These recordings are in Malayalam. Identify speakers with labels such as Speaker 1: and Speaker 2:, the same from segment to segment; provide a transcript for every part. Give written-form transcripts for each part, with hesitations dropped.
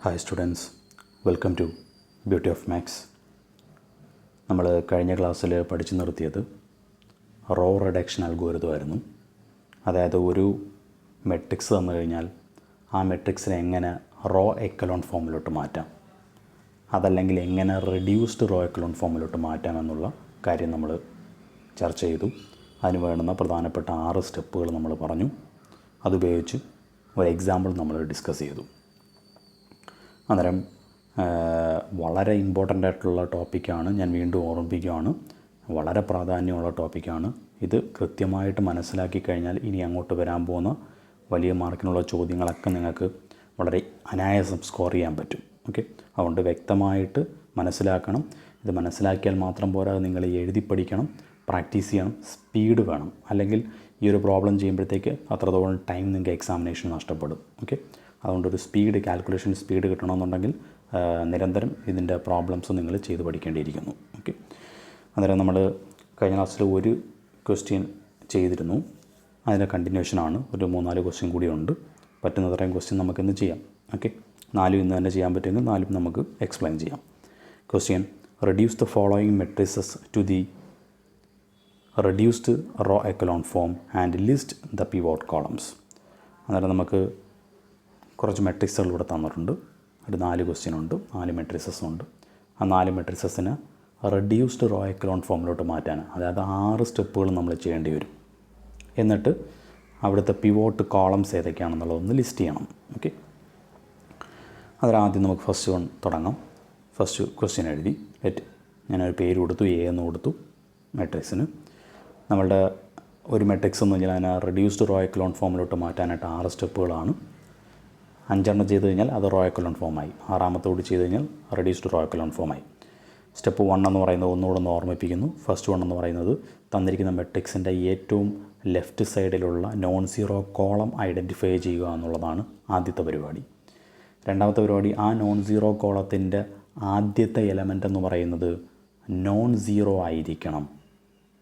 Speaker 1: Hi students, welcome to beauty of maths. നമ്മൾ കഴിഞ്ഞ ക്ലാസ്സിൽ പഠിച്ചു നിർത്തിയത് റോ റിഡക്ഷൻ അൽഗോരിതമായിരുന്നു. അതായത് ഒരു മെട്രിക്സ് തന്നു കഴിഞ്ഞാൽ ആ മെട്രിക്സിനെ എങ്ങനെ റോ എക്കലോൺ ഫോമിലോട്ട് മാറ്റാം, അതല്ലെങ്കിൽ എങ്ങനെ റെഡ്യൂസ്ഡ് റോ എക്കലോൺ ഫോമിലോട്ട് മാറ്റാം എന്നുള്ള കാര്യം നമ്മൾ ചർച്ച ചെയ്തു. അതിന് വേണ്ടുന്ന പ്രധാനപ്പെട്ട 6 സ്റ്റെപ്പുകൾ നമ്മൾ പറഞ്ഞു. അതുപയോഗിച്ച് ഒരു എക്സാമ്പിൾ നമ്മൾ ഡിസ്കസ് ചെയ്തു. അന്നേരം വളരെ ഇമ്പോർട്ടൻ്റ് ആയിട്ടുള്ള ടോപ്പിക്കാണ്. ഞാൻ വീണ്ടും ഓർമ്മിപ്പിക്കുകയാണ്, വളരെ പ്രാധാന്യമുള്ള ടോപ്പിക്കാണ്. ഇത് കൃത്യമായിട്ട് മനസ്സിലാക്കി കഴിഞ്ഞാൽ ഇനി അങ്ങോട്ട് വരാൻ പോകുന്ന വലിയ മാർക്കിനുള്ള ചോദ്യങ്ങളൊക്കെ നിങ്ങൾക്ക് വളരെ അനായാസം സ്കോർ ചെയ്യാൻ പറ്റും. ഓക്കെ, അതുകൊണ്ട് വ്യക്തമായിട്ട് മനസ്സിലാക്കണം. ഇത് മനസ്സിലാക്കിയാൽ മാത്രം പോരാ, നിങ്ങൾ എഴുതി പഠിക്കണം, പ്രാക്ടീസ് ചെയ്യണം, സ്പീഡ് വേണം. അല്ലെങ്കിൽ ഈ ഒരു പ്രോബ്ലം ചെയ്യുമ്പോഴത്തേക്ക് അത്രത്തോളം ടൈം നിങ്ങൾക്ക് എക്സാമിനേഷൻ നഷ്ടപ്പെടും. ഓക്കെ, അതുകൊണ്ടൊരു സ്പീഡ്, കാൽക്കുലേഷൻ സ്പീഡ് കിട്ടണമെന്നുണ്ടെങ്കിൽ നിരന്തരം ഇതിൻ്റെ പ്രോബ്ലംസ് നിങ്ങൾ ചെയ്ത് പഠിക്കേണ്ടിയിരിക്കുന്നു. ഓക്കെ, അന്നേരം നമ്മൾ കഴിഞ്ഞ ക്ലാസ്സിൽ ഒരു ക്വസ്റ്റ്യൻ ചെയ്തിരുന്നു. അതിൻ്റെ കണ്ടിന്യൂഷനാണ്. ഒരു 3-4 ക്വസ്റ്റ്യൻ കൂടിയുണ്ട്. പറ്റുന്നത്രയും ക്വസ്റ്റ്യൻ നമുക്കിന്ന് ചെയ്യാം. ഓക്കെ, 4 ഇന്ന് തന്നെ ചെയ്യാൻ പറ്റുമെങ്കിൽ 4 നമുക്ക് എക്സ്പ്ലെയിൻ ചെയ്യാം. Question: reduce the following matrices to the reduced row echelon form and list the pivot columns. അന്നേരം നമുക്ക് കുറച്ച് മെട്രിക്സുകൾ ഇവിടെ തന്നിട്ടുണ്ട്. ഒരു 4 ക്വസ്റ്റ്യൻ ഉണ്ട്, 4 മെട്രിസസ് ഉണ്ട്. ആ 4 മെട്രിസസിന് റെഡ്യൂസ്ഡ് റോ എക്കലോൺ ഫോമിലോട്ട് മാറ്റാൻ, അതായത് 6 സ്റ്റെപ്പുകൾ നമ്മൾ ചെയ്യേണ്ടി വരും. എന്നിട്ട് അവിടുത്തെ പിവോട്ട് കോളംസ് ഏതൊക്കെയാണെന്നുള്ളതൊന്ന് ലിസ്റ്റ് ചെയ്യണം. ഓക്കെ, അതിലാദ്യം നമുക്ക് ഫസ്റ്റ് വൺ തുടങ്ങാം. ഫസ്റ്റ് ക്വസ്റ്റ്യൻ എഴുതി ഞാനൊരു പേര് കൊടുത്തു, എ എന്ന് കൊടുത്തു മെട്രിക്സിന്. നമ്മളുടെ ഒരു മെട്രിക്സ് എന്ന് പറഞ്ഞാൽ അതിനെ റെഡ്യൂസ്ഡ് റോ എക്കലോൺ ഫോമിലോട്ട് മാറ്റാനായിട്ട് 6 സ്റ്റെപ്പുകളാണ്. 5 ചെയ്ത് കഴിഞ്ഞാൽ അത് റോ എക്കലോൺ ഫോമായി. 6ാമത്തോട് ചെയ്ത് കഴിഞ്ഞാൽ റെഡ്യൂസ്ഡ് റോ എക്കലോൺ ഫോമായി. സ്റ്റെപ്പ് 1 എന്ന് പറയുന്നത് ഒന്നുകൂടെ ഒന്ന് ഓർമ്മിപ്പിക്കുന്നു. ഫസ്റ്റ് 1 എന്ന് പറയുന്നത് തന്നിരിക്കുന്ന മെട്രിക്സിൻ്റെ ഏറ്റവും ലെഫ്റ്റ് സൈഡിലുള്ള നോൺ സീറോ കോളം ഐഡൻറ്റിഫൈ ചെയ്യുക എന്നുള്ളതാണ് ആദ്യത്തെ പരിപാടി. രണ്ടാമത്തെ പരിപാടി, ആ നോൺ സീറോ കോളത്തിൻ്റെ ആദ്യത്തെ എലമെൻ്റ് എന്ന് പറയുന്നത് നോൺ സീറോ ആയിരിക്കണം.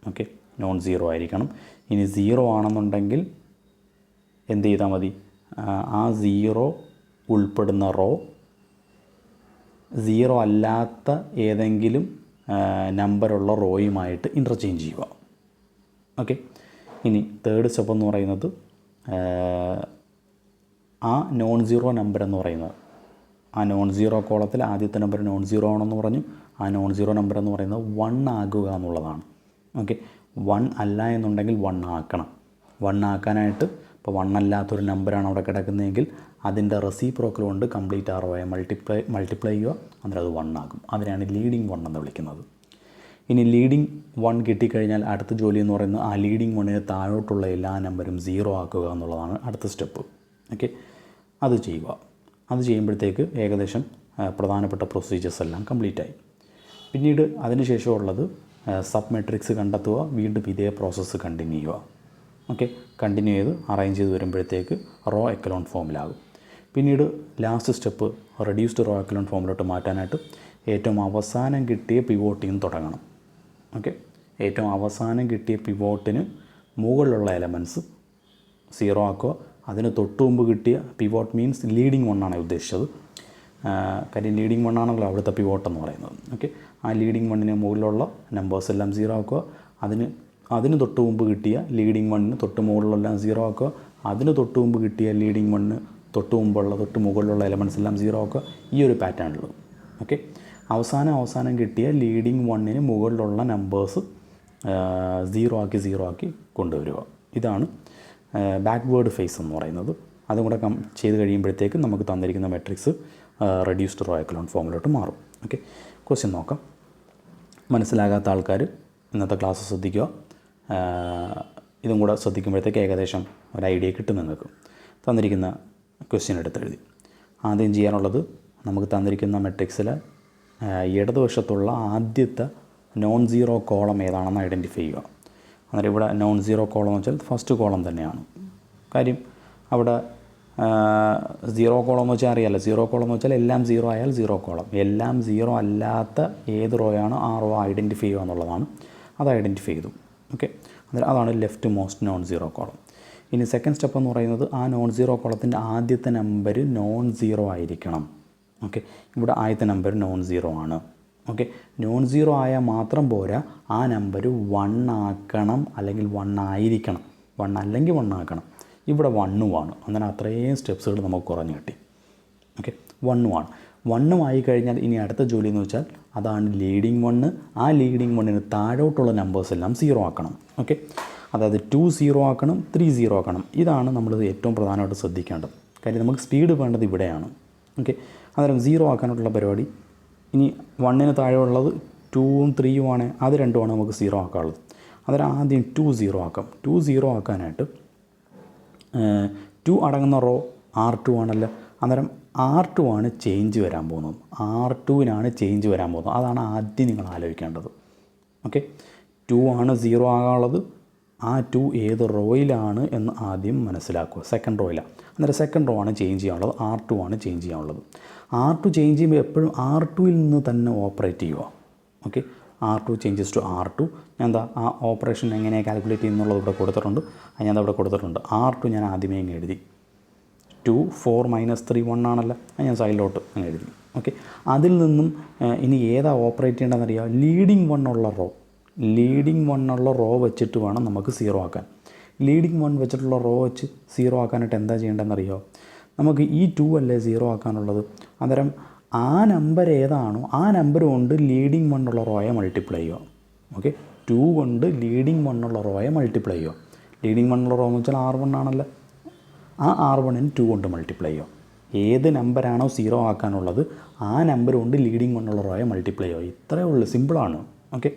Speaker 1: ഓക്കെ, നോൺ സീറോ ആയിരിക്കണം. ഇനി 0 ആണെന്നുണ്ടെങ്കിൽ എന്ത് ചെയ്താൽ മതി? ആ 0 ഉൾപ്പെടുന്ന റോ 0 അല്ലാത്ത ഏതെങ്കിലും നമ്പറുള്ള റോയുമായിട്ട് ഇൻ്റർചേഞ്ച് ചെയ്യുക. ഓക്കെ, ഇനി തേർഡ് സ്റ്റെപ്പ് എന്ന് പറയുന്നത് ആ നോൺ സീറോ നമ്പർ എന്ന് പറയുന്നത്, ആ നോൺ സീറോ കോളത്തിൽ ആദ്യത്തെ നമ്പർ നോൺ സീറോ ആണെന്ന് പറഞ്ഞു. ആ നോൺ സീറോ നമ്പർ എന്ന് പറയുന്നത് 1 ആകുക എന്നുള്ളതാണ്. ഓക്കെ, 1 അല്ല എന്നുണ്ടെങ്കിൽ 1 ആക്കണം. 1 ആക്കാനായിട്ട് ഇപ്പോൾ 1 അല്ലാത്തൊരു നമ്പറാണ് അവിടെ കിടക്കുന്നതെങ്കിൽ അതിൻ്റെ റെസിപ്രോക്കൽ കൊണ്ട് കംപ്ലീറ്റ് ആ റോയെ മൾട്ടിപ്ലൈ ചെയ്യുക. അന്നേരം അത് 1 ആകും. അതിനാണ് ലീഡിങ് 1 എന്ന് വിളിക്കുന്നത്. ഇനി ലീഡിങ് 1 കിട്ടിക്കഴിഞ്ഞാൽ അടുത്ത ജോലി എന്ന് പറയുന്നത് ആ ലീഡിങ് 1ന് താഴോട്ടുള്ള എല്ലാ നമ്പരും 0 ആക്കുക എന്നുള്ളതാണ് അടുത്ത സ്റ്റെപ്പ്. ഓക്കെ, അത് ചെയ്യുക. അത് ചെയ്യുമ്പോഴത്തേക്ക് ഏകദേശം പ്രധാനപ്പെട്ട പ്രൊസീജിയേഴ്സ് എല്ലാം കംപ്ലീറ്റായി. പിന്നീട് അതിന് ശേഷമുള്ളത് സബ് മെട്രിക്സ് കണ്ടെത്തുക. വീണ്ടും ഇതേ പ്രോസസ്സ് കണ്ടിന്യൂ ചെയ്യുക. ഓക്കെ, കണ്ടിന്യൂ ചെയ്ത് അറേഞ്ച് ചെയ്ത് വരുമ്പോഴത്തേക്ക് റോ എക്കലോൺ ഫോമിലാകും. പിന്നീട് last step reduced row echelon ഫോമിലോട്ട് മാറ്റാനായിട്ട് ഏറ്റവും അവസാനം കിട്ടിയ പിവോട്ടിൽ നിന്ന് തുടങ്ങണം. ഓക്കെ, ഏറ്റവും അവസാനം കിട്ടിയ പിവോട്ടിന് മുകളിലുള്ള എലമെൻറ്റ്സ് 0 ആക്കുക. അതിന് തൊട്ട് മുമ്പ് കിട്ടിയ പിവോട്ട് മീൻസ് ലീഡിങ് 1 ആണ് ഉദ്ദേശിച്ചത്. കാര്യം ലീഡിങ് 1 ആണല്ലോ അവിടുത്തെ പിവോട്ട് എന്ന് പറയുന്നത്. ഓക്കെ, ആ ലീഡിങ് 1ന് മുകളിലുള്ള നമ്പേഴ്സ് എല്ലാം 0 ആക്കുക. അതിന് തൊട്ട് മുമ്പ് കിട്ടിയ ലീഡിങ് 1ന് തൊട്ട് മുകളിലെല്ലാം 0 ആക്കുക. അതിന് തൊട്ട് മുമ്പ് കിട്ടിയ ലീഡിങ് 1ന് തൊട്ട് മുകളിലുള്ള എലമെൻറ്റ്സ് എല്ലാം 0 ആക്കുക. ഈ ഒരു പാറ്റേണിലുള്ളൂ. ഓക്കെ, അവസാനം കിട്ടിയ ലീഡിങ് 1ന് മുകളിലുള്ള നമ്പേഴ്സ് 0 ആക്കി കൊണ്ടുവരിക. ഇതാണ് ബാക്ക്വേർഡ് ഫേസ് എന്ന് പറയുന്നത്. അതും കൂടെ ചെയ്ത് കഴിയുമ്പോഴത്തേക്ക് നമുക്ക് തന്നിരിക്കുന്ന മെട്രിക്സ് റെഡ്യൂസ്ഡ് റോ എക്കലോൺ ഫോമിലോട്ട് മാറും. ഓക്കെ, ക്വസ്റ്റ്യൻ നോക്കാം. മനസ്സിലാകാത്ത ആൾക്കാർ ഇന്നത്തെ ക്ലാസ് ശ്രദ്ധിക്കുക. ഇതും കൂടെ ശ്രദ്ധിക്കുമ്പോഴത്തേക്ക് ഏകദേശം ഒരു ഐഡിയ കിട്ടും നിങ്ങൾക്ക്. തന്നിരിക്കുന്ന ക്വസ്റ്റ്യൻ എടുത്തെഴുതി ആദ്യം ചെയ്യാനുള്ളത്, നമുക്ക് തന്നിരിക്കുന്ന മെട്രിക്സിൽ ഇടതുവശത്തുള്ള ആദ്യത്തെ നോൺ സീറോ കോളം ഏതാണെന്ന് ഐഡൻറ്റിഫൈ ചെയ്യുക. അന്നേരം ഇവിടെ നോൺ സീറോ കോളം എന്ന് വെച്ചാൽ ഫസ്റ്റ് കോളം തന്നെയാണ്. കാര്യം അവിടെ 0 കോളം എന്ന് വെച്ചാൽ അറിയാമല്ലോ. 0 കോളം എന്ന് വെച്ചാൽ എല്ലാം 0 ആയാൽ 0 കോളം. എല്ലാം 0 അല്ലാത്ത ഏത് റോയാണ് ആ റോ ഐഡൻറ്റിഫൈ ചെയ്യുക എന്നുള്ളതാണ്. അത് ഐഡൻറ്റിഫൈ ചെയ്തു. ഓക്കെ, അതാണ് left most non zero column. ഇനി സെക്കൻഡ് സ്റ്റെപ്പ് എന്ന് പറയുന്നത് ആ നോൺ സീറോ കോളത്തിൻ്റെ ആദ്യത്തെ നമ്പർ നോൺ സീറോ ആയിരിക്കണം. ഓക്കെ, ഇവിടെ ആദ്യത്തെ നമ്പർ നോൺ സീറോ ആണ്. ഓക്കെ, നോൺ സീറോ ആയാൽ മാത്രം പോരാ, ആ നമ്പർ 1 ആക്കണം, അല്ലെങ്കിൽ 1 ആയിരിക്കണം. 1 അല്ലെങ്കിൽ 1 ആക്കണം. ഇവിടെ 1 ആണ്. അങ്ങനെ അത്രയും സ്റ്റെപ്സുകൾ നമുക്ക് കുറഞ്ഞു കിട്ടി. ഓക്കെ, 1 ആണ്. 1 ആയി കഴിഞ്ഞാൽ ഇനി അടുത്ത ജോലി എന്ന് വെച്ചാൽ അതാണ് ലീഡിങ് 1. ആ ലീഡിങ് 1-ന് താഴോട്ടുള്ള നമ്പേഴ്സ് എല്ലാം 0 ആക്കണം. ഓക്കെ, അതായത് 2 0 ആക്കണം, 3 0 ആക്കണം. ഇതാണ് നമ്മൾ ഏറ്റവും പ്രധാനമായിട്ട് ശ്രദ്ധിക്കേണ്ടത്. കാര്യം നമുക്ക് സ്പീഡ് വേണ്ടത് ഇവിടെയാണ്. ഓക്കെ, അന്നേരം 0 ആക്കാനുള്ള പരിപാടി. ഇനി 1-ന് താഴെയുള്ളത് 2ഉം 3ഉം ആണ്. അത് രണ്ടുമാണ് നമുക്ക് 0 ആക്കാനുള്ളത്. അന്നേരം ആദ്യം 2 0 ആക്കാം. 2 0 ആക്കാനായിട്ട് 2 അടങ്ങുന്ന റോ R2 ആണല്ലോ. അന്നേരം R2 ആണ് ചേഞ്ച് വരാൻ പോകുന്നത്. R2-നാണ് ചേഞ്ച് വരാൻ പോകുന്നത്. അതാണ് ആദ്യം നിങ്ങൾ ആലോചിക്കേണ്ടത്. ഓക്കെ, 2 ആണ് 0 ആകാനുള്ളത്. ആ 2 ഏത് റോയിലാണ് എന്ന് ആദ്യം മനസ്സിലാക്കുക. സെക്കൻഡ് റോയിലാണ്. അന്നേരം സെക്കൻഡ് റോ ആണ് ചേഞ്ച് ചെയ്യാനുള്ളത്. R2 ആണ് ചേഞ്ച് ചെയ്യാനുള്ളത്. R2 ചേഞ്ച് ചെയ്യുമ്പോൾ എപ്പോഴും R2-ൽ നിന്ന് തന്നെ ഓപ്പറേറ്റ് ചെയ്യുക. Okay, R2 changes to R2. ഞാൻ എന്താ ആ ഓപ്പറേഷൻ എങ്ങനെ കാൽക്കുലേറ്റ് ചെയ്യുന്നുള്ളത് ഇവിടെ കൊടുത്തിട്ടുണ്ട്. അത് ഞാൻ ഇവിടെ കൊടുത്തിട്ടുണ്ട്. R2 ഞാൻ ആദ്യമേ ഇങ്ങ് എഴുതി. 2 4 - 3 1 ആണല്ലോ. അത് ഞാൻ സൈഡിലോട്ട് അങ്ങ് എഴുതി. ഓക്കെ, അതിൽ നിന്നും ഇനി ഏതാ ഓപ്പറേറ്റ് ചെയ്യേണ്ടതെന്നറിയാം. ലീഡിങ് 1 ഉള്ള റോ. ലീഡിങ് 1 ഉള്ള റോ വെച്ചിട്ട് വേണം നമുക്ക് 0 ആക്കാൻ. ലീഡിങ് 1 വെച്ചിട്ടുള്ള റോ വെച്ച് 0 ആക്കാനായിട്ട് എന്താ ചെയ്യേണ്ടതെന്നറിയോ? നമുക്ക് ഈ 2 അല്ലേ 0 ആക്കാനുള്ളത്. അന്നേരം ആ നമ്പർ ഏതാണോ ആ നമ്പർ കൊണ്ട് ലീഡിങ് 1 ഉള്ള റോയെ മൾട്ടിപ്ലൈ ചെയ്യുക. ഓക്കെ, 2 കൊണ്ട് ലീഡിങ് 1 ഉള്ള റോയെ മൾട്ടിപ്ലൈ ചെയ്യുക. ലീഡിങ് 1 ഉള്ള റോ എന്ന് വെച്ചാൽ R1 ആണല്ലോ. ആ R1-ന് 2 കൊണ്ട് മൾട്ടിപ്ലൈ ചെയ്യുക. ഏത് നമ്പറാണോ 0 ആക്കാനുള്ളത് ആ നമ്പർ കൊണ്ട് ലീഡിങ് 1 ഉള്ള റോയെ മൾട്ടിപ്ലൈ ചെയ്യുക. ഇത്രയേ ഉള്ളൂ, സിമ്പിളാണ്. ഓക്കെ,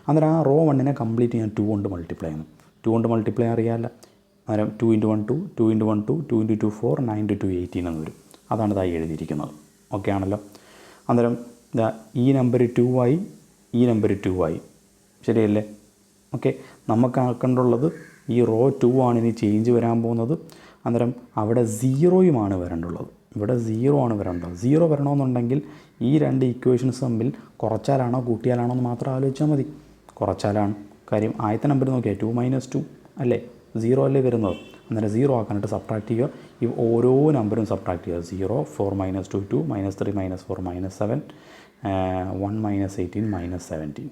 Speaker 1: അന്നേരം ആ റോ 1-നെ കംപ്ലീറ്റ് ചെയ്യാൻ 2 കൊണ്ട് മൾട്ടിപ്ലൈ ചെയ്യുന്നു. 2 കൊണ്ട് മൾട്ടിപ്ലൈ അറിയാമല്ലോ. അന്നേരം 2 × 1 2, 2 × 1 2, 2 × 2 4, 9 × 2 18 എന്ന് വരും. അതാണ് ഇതായി എഴുതിയിരിക്കുന്നത്. ഓക്കെ ആണല്ലോ. അന്നേരം ഇതാ ഈ നമ്പർ 2 ആയി, ഈ നമ്പർ 2 ആയി. ശരിയല്ലേ? ഓക്കെ, നമുക്ക് ആക്കേണ്ടുള്ളത് ഈ റോ 2 ആണ് ഇനി ചേഞ്ച് വരാൻ പോകുന്നത്. അന്നേരം അവിടെ 0യുമാണ് വരേണ്ടുള്ളത്. ഇവിടെ 0 ആണ് വരേണ്ടത്. 0 വരണമെന്നുണ്ടെങ്കിൽ ഈ രണ്ട് ഇക്വേഷൻസ് തമ്മിൽ കുറച്ചാലാണോ കൂട്ടിയാലാണോ എന്ന് മാത്രം ആലോചിച്ചാൽ മതി. കുറച്ചാലാണ്. കാര്യം ആദ്യത്തെ നമ്പർ നോക്കിയാൽ 2 - 2 അല്ലേ, 0 അല്ലേ വരുന്നത്. അന്നേരം 0 ആക്കാനായിട്ട് സബ്ട്രാക്ട് ചെയ്യുക. ഈ ഓരോ നമ്പറും സബ്ട്രാക്ട് ചെയ്യുക. 0 4 - 2 2 -3 -4 -7 1 - 18 -17.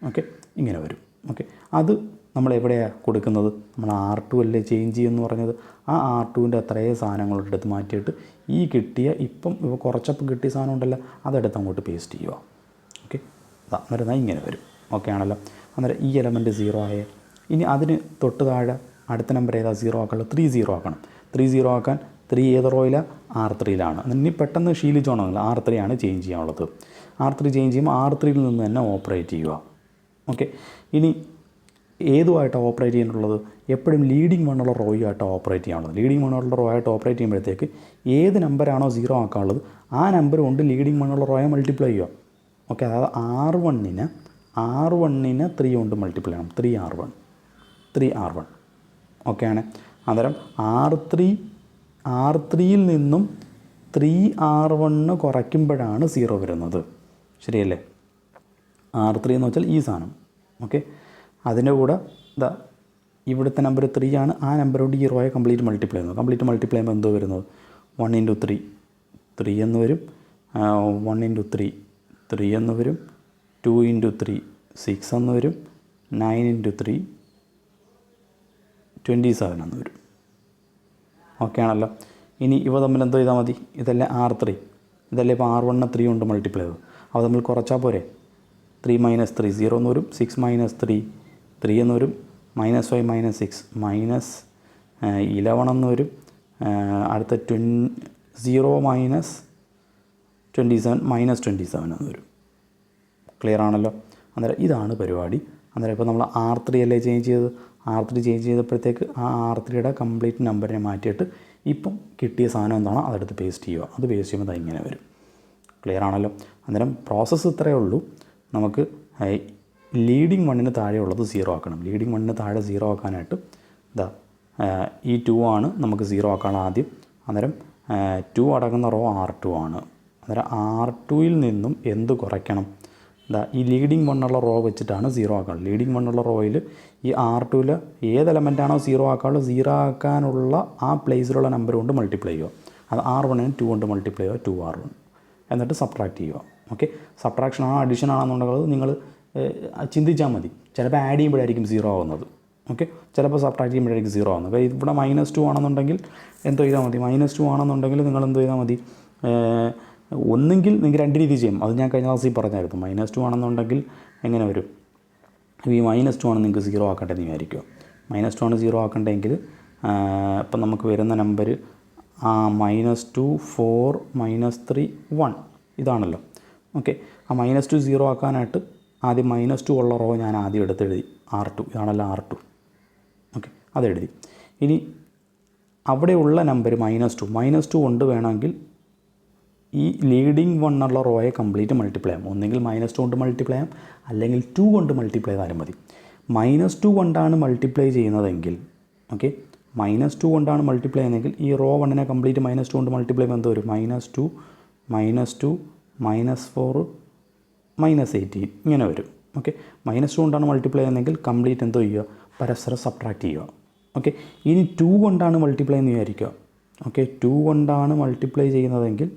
Speaker 1: ഓക്കെ, ഇങ്ങനെ വരും. ഓക്കെ, അത് നമ്മൾ എവിടെയാണ് കൊടുക്കുന്നത്? നമ്മൾ R2 അല്ലേ ചേഞ്ച് ചെയ്യുമെന്ന് പറഞ്ഞത്. ആ R2-ൻ്റെ അത്രയും സാധനങ്ങളോട് എടുത്ത് മാറ്റിയിട്ട് ഈ കിട്ടിയ ഇപ്പം കുറച്ചപ്പം കിട്ടിയ സാധനം ഉണ്ടല്ലോ അതെടുത്ത് അങ്ങോട്ട് പേസ്റ്റ് ചെയ്യുക. ഓക്കെ, അന്നേരം ഇങ്ങനെ വരും. ഓക്കെ ആണല്ലോ. അന്നേരം ഈ എലമെൻറ്റ് 0 ആയേ. ഇനി അതിന് തൊട്ട് താഴെ അടുത്ത നമ്പർ ഏതാ 0 ആക്കാനുള്ളത്? 3 0 ആക്കണം. 3 0 ആക്കാൻ 3 ഏത് റോയിലാണ്? R3-ലാണ്. ഇനി പെട്ടെന്ന് ശീലിച്ചോണമെന്നില്ല. R3 ആണ് ചേഞ്ച് ചെയ്യാനുള്ളത്. R3 ചേഞ്ച് ചെയ്യുമ്പോൾ R3-ൽ നിന്ന് തന്നെ ഓപ്പറേറ്റ് ചെയ്യുക. ഓക്കെ, ഇനി ഏതുമായിട്ടാണ് ഓപ്പറേറ്റ് ചെയ്യാനുള്ളത്? എപ്പോഴും ലീഡിങ് 1 ഉള്ള റോയുമായിട്ടാണ് ഓപ്പറേറ്റ് ചെയ്യാനുള്ളത്. ലീഡിങ് 1 ഉള്ള റോയായിട്ട് ഓപ്പറേറ്റ് ചെയ്യുമ്പോഴത്തേക്ക് ഏത് നമ്പറാണോ 0 ആക്കാനുള്ളത് ആ നമ്പർ കൊണ്ട് ലീഡിങ് 1 ഉള്ള റോയെ മൾട്ടിപ്ലൈ ചെയ്യുക. ഓക്കെ, അതായത് R1-ന് 3 കൊണ്ട് മൾട്ടിപ്ലൈ ചെയ്യണം. 3 R1. ഓക്കെ ആണ്. അന്നേരം R3-യിൽ നിന്നും 3 R1 കുറയ്ക്കുമ്പോഴാണ് 0 വരുന്നത്. ശരിയല്ലേ? R3 എന്ന് വെച്ചാൽ ഈ സാധനം. ഓക്കെ, അതിൻ്റെ കൂടെ ഇതാ ഇവിടുത്തെ നമ്പർ 3 ആണ്. ആ നമ്പറോട് ഈ റോയെ കംപ്ലീറ്റ് മൾട്ടിപ്ലൈ ചെയ്യുന്നു. കംപ്ലീറ്റ് മൾട്ടിപ്ലൈ ചെയ്യുമ്പോൾ എന്തോ വരുന്നത്? 1 × 3 3 എന്ന് വരും. 1 × 3 3 എന്ന് വരും. 2 × 3 6 എന്ന് വരും. 9 × 3 27 എന്ന് വരും. ഓക്കെ ആണല്ലോ. ഇനി ഇവ തമ്മിൽ എന്തോ ചെയ്താൽ മതി? ഇതല്ലേ R3, ഇതല്ലേ ഇപ്പോൾ R1-നെ 3 കൊണ്ട് മൾട്ടിപ്ലൈ ചെയ്തു. അവ തമ്മിൽ കുറച്ചാൽ പോരെ? 3 - 3 0 എന്ന് വരും. 6 - 3 3 എന്ന് വരും. -5 - 6 -11 എന്ന് വരും. അടുത്ത 0 - 27 -27 എന്ന് വരും. ക്ലിയർ ആണല്ലോ. അന്നേരം ഇതാണ് പരിപാടി. അന്നേരം ഇപ്പോൾ നമ്മൾ R3 അല്ലേ ചേഞ്ച് ചെയ്തത്. R3 ചേഞ്ച് ചെയ്തപ്പോഴത്തേക്ക് ആ R3-യുടെ കംപ്ലീറ്റ് നമ്പറിനെ മാറ്റിയിട്ട് ഇപ്പം കിട്ടിയ സാധനം എന്താണോ അതെടുത്ത് പേസ്റ്റ് ചെയ്യുക. അത് പേസ്റ്റ് ചെയ്യുമ്പോൾ അത് ഇങ്ങനെ വരും. ക്ലിയർ ആണല്ലോ. അന്നേരം പ്രോസസ്സ് ഇത്രയേ ഉള്ളൂ. നമുക്ക് ലീഡിങ് 1-ന് താഴെയുള്ളത് 0 ആക്കണം. ലീഡിങ് 1-ന് താഴെ 0 ആക്കാനായിട്ട് ഇതാ ഈ 2 ആണ് നമുക്ക് 0 ആക്കണം ആദ്യം. അന്നേരം 2 അടങ്ങുന്ന റോ R2 ആണ്. അന്നേരം R2-ൽ നിന്നും എന്ത് കുറയ്ക്കണം? ഇതാ ഈ ലീഡിങ് 1 ഉള്ള റോ വെച്ചിട്ടാണ് 0 ആക്കുന്നത്. ലീഡിങ് 1 ഉള്ള റോയിൽ ഈ R2-ൽ ഏത് എലമെൻറ്റാണോ 0 ആക്കാനുള്ളത് 0 ആക്കാനുള്ള ആ പ്ലേസിലുള്ള നമ്പർ കൊണ്ട് മൾട്ടിപ്ലൈ ചെയ്യുക. അത് R1-ന് 2 കൊണ്ട് മൾട്ടിപ്ലൈ ചെയ്യുക. 2R1. എന്നിട്ട് സബ്ട്രാക്ട് ചെയ്യുക. ഓക്കെ, സബ്ട്രാക്ഷൻ ആണോ അഡീഷൻ ആണെന്നുണ്ടെങ്കിൽ നിങ്ങൾ ചിന്തിച്ചാൽ മതി. ചിലപ്പോൾ ആഡ് ചെയ്യുമ്പോഴായിരിക്കും 0 ആവുന്നത്. ഓക്കെ, ചിലപ്പോൾ സബ്ട്രാക്ട് ചെയ്യുമ്പോഴായിരിക്കും 0 ആവുന്നത്. അപ്പോൾ ഇവിടെ -2 ആണെന്നുണ്ടെങ്കിൽ എന്ത് ചെയ്താൽ മതി, -2 ആണെന്നുണ്ടെങ്കിൽ നിങ്ങൾ എന്ത് ചെയ്താൽ മതി, ഒന്നെങ്കിൽ നിങ്ങൾക്ക് 2 രീതി ചെയ്യും. അത് ഞാൻ കഴിഞ്ഞ ക്ലാസ്സിൽ പറഞ്ഞായിരുന്നു. -2 ആണെന്നുണ്ടെങ്കിൽ എങ്ങനെ വരും, ഈ -2 ആണ് നിങ്ങൾക്ക് 0 ആക്കേണ്ടതെന്ന് വിചാരിക്കുക. -2 ആണ് 0 ആക്കേണ്ടതെങ്കിൽ ഇപ്പം നമുക്ക് വരുന്ന നമ്പർ -2 4 -3 1 ഇതാണല്ലോ. ഓക്കെ, ആ -2 0 ആക്കാനായിട്ട് ആദ്യം -2 ഉള്ള റോ ഞാൻ ആദ്യം എടുത്തെഴുതി, R2 ഇതാണല്ലോ R2. ഓക്കെ, അതെഴുതി. ഇനി അവിടെയുള്ള നമ്പർ -2 കൊണ്ട് വേണമെങ്കിൽ ഈ ലീഡിങ് 1 ഉള്ള റോയെ കംപ്ലീറ്റ് മൾട്ടിപ്ലൈ ചെയ്യാം. ഒന്നെങ്കിൽ -2 കൊണ്ട് മൾട്ടിപ്ലൈ ചെയ്യാം, അല്ലെങ്കിൽ 2 കൊണ്ട് മൾട്ടിപ്ലൈ ചെയ്താലും മതി. -2 കൊണ്ടാണ് മൾട്ടിപ്ലൈ ചെയ്യുന്നതെങ്കിൽ, ഓക്കെ, -2 കൊണ്ടാണ് മൾട്ടിപ്ലൈ ചെയ്യുന്നതെങ്കിൽ ഈ റോ 1നെ കംപ്ലീറ്റ് -2 കൊണ്ട് മൾട്ടിപ്ലൈ ചെയ്യുമ്പോൾ എന്ത് വരും, -2 -2 -4 -18 ഇങ്ങനെ വരും. ഓക്കെ, -2 കൊണ്ടാണ് മൾട്ടിപ്ലൈ ചെയ്യുന്നതെങ്കിൽ കംപ്ലീറ്റ് എന്തോ ചെയ്യുക, പരസ്പരം സബ്ട്രാക്ട് ചെയ്യുക. ഓക്കെ, ഇനി 2 കൊണ്ടാണ് മൾട്ടിപ്ലൈ എന്ന് വിചാരിക്കുക. ഓക്കെ, 2 കൊണ്ടാണ് മൾട്ടിപ്ലൈ ചെയ്യുന്നതെങ്കിൽ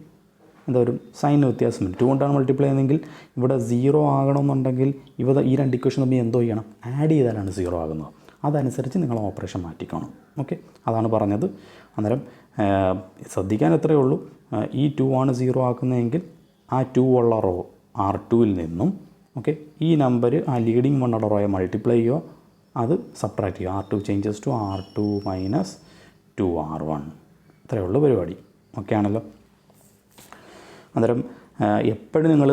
Speaker 1: എന്താ വരും, സൈന് വ്യത്യാസം വരും. 2 കൊണ്ടാണ് മൾട്ടിപ്ലൈ ചെയ്യുന്നതെങ്കിൽ ഇവിടെ 0 ആകണമെന്നുണ്ടെങ്കിൽ ഇവിടെ ഈ 2 ഇക്വേഷൻ തമ്മിൽ എന്തോ ചെയ്യണം, ആഡ് ചെയ്താലാണ് 0 ആകുന്നത്. അതനുസരിച്ച് നിങ്ങൾ ഓപ്പറേഷൻ മാറ്റിക്കണം. ഓക്കെ, അതാണ് പറഞ്ഞത്. അന്നേരം ശ്രദ്ധിക്കാൻ എത്രയേ ഉള്ളൂ, ഈ 2 ആണ് 0 ആക്കുന്നതെങ്കിൽ ആ 2 ഉള്ള റോ R2ൽ നിന്നും, ഓക്കെ, ഈ നമ്പർ ആ ലീഡിങ് 1 ഉള്ള റോയെ മൾട്ടിപ്ലൈ ചെയ്യുക, അത് സബ്ട്രാക്ട് ചെയ്യുക. R2 changes to R2 - 2R1. ഇത്രയേ ഉള്ളൂ പരിപാടി. ഓക്കെ ആണല്ലോ. അന്നേരം എപ്പോഴും നിങ്ങൾ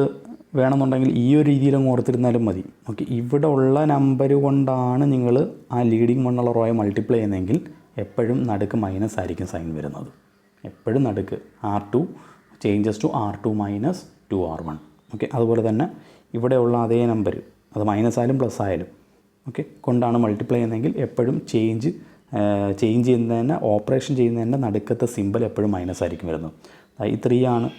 Speaker 1: വേണമെന്നുണ്ടെങ്കിൽ ഈ ഒരു രീതിയിലങ്ങ് ഓർത്തിരുന്നാലും മതി. ഓക്കെ, ഇവിടെ ഉള്ള നമ്പർ കൊണ്ടാണ് നിങ്ങൾ ആ ലീഡിങ് 1 ഉള്ള റോയെ മൾട്ടിപ്ലൈ ചെയ്യുന്നതെങ്കിൽ എപ്പോഴും നടുക്ക് മൈനസ് ആയിരിക്കും സൈൻ വരുന്നത്. എപ്പോഴും നടുക്ക് R2 changes to R2 - 2R1. Okay, അതുപോലെ തന്നെ ഇവിടെയുള്ള അതേ നമ്പർ, അത് മൈനസ് ആയാലും പ്ലസ് ആയാലും, ഓക്കെ, കൊണ്ടാണ് മൾട്ടിപ്ലൈ ചെയ്യുന്നതെങ്കിൽ എപ്പോഴും ചേഞ്ച് ചെയ്യുന്നതന്നെ, ഓപ്പറേഷൻ ചെയ്യുന്നതിൻ്റെ നടുക്കത്തെ സിമ്പൽ എപ്പോഴും മൈനസ് ആയിരിക്കും വരുന്നത്. ഈ 3 ആണ്,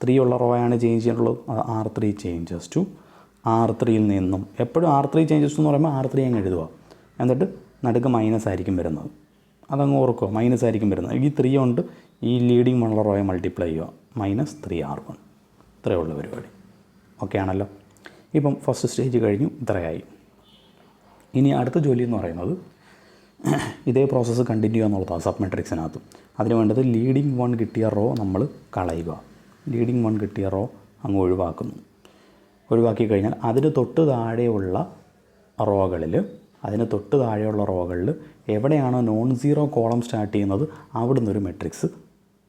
Speaker 1: 3 ഉള്ള റോ ആണ് ചേഞ്ച് ചെയ്യാനുള്ളത്. R3 ചേഞ്ചസ് ടു R3യിൽ നിന്നും എപ്പോഴും R3 ചേഞ്ചസ് ടു എന്ന് പറയുമ്പോൾ R3 അങ്ങ് എഴുതുക, എന്നിട്ട് നടുക്ക് മൈനസ് ആയിരിക്കും വരുന്നത്. അതങ്ങ് ഓർക്കുക, മൈനസ് ആയിരിക്കും വരുന്നത്. ഈ 3 കൊണ്ട് ഈ ലീഡിങ് 1 ഉള്ള റോയെ മൾട്ടിപ്ലൈ ചെയ്യുക, -3R1. ഇത്രയേ ഉള്ളൂ പരിപാടി. ഓക്കെ ആണല്ലോ. ഇപ്പം ഫസ്റ്റ് സ്റ്റേജ് കഴിഞ്ഞു, ഇത്രയായി. ഇനി അടുത്ത ജോലി എന്ന് പറയുന്നത് ഇതേ പ്രോസസ്സ് കണ്ടിന്യൂ ചെയ്യുക എന്നുള്ളതാണ് സബ് മെട്രിക്സിനകത്ത്. അതിന് വേണ്ടത് ലീഡിങ് 1 കിട്ടിയ റോ നമ്മൾ കളയുക. ലീഡിങ് 1 കിട്ടിയ റോ അങ്ങ് ഒഴിവാക്കുന്നു. ഒഴിവാക്കി കഴിഞ്ഞാൽ അതിന് തൊട്ട് താഴെയുള്ള റോകളിൽ എവിടെയാണോ നോൺ സീറോ കോളം സ്റ്റാർട്ട് ചെയ്യുന്നത് അവിടെ നിന്നൊരു മെട്രിക്സ്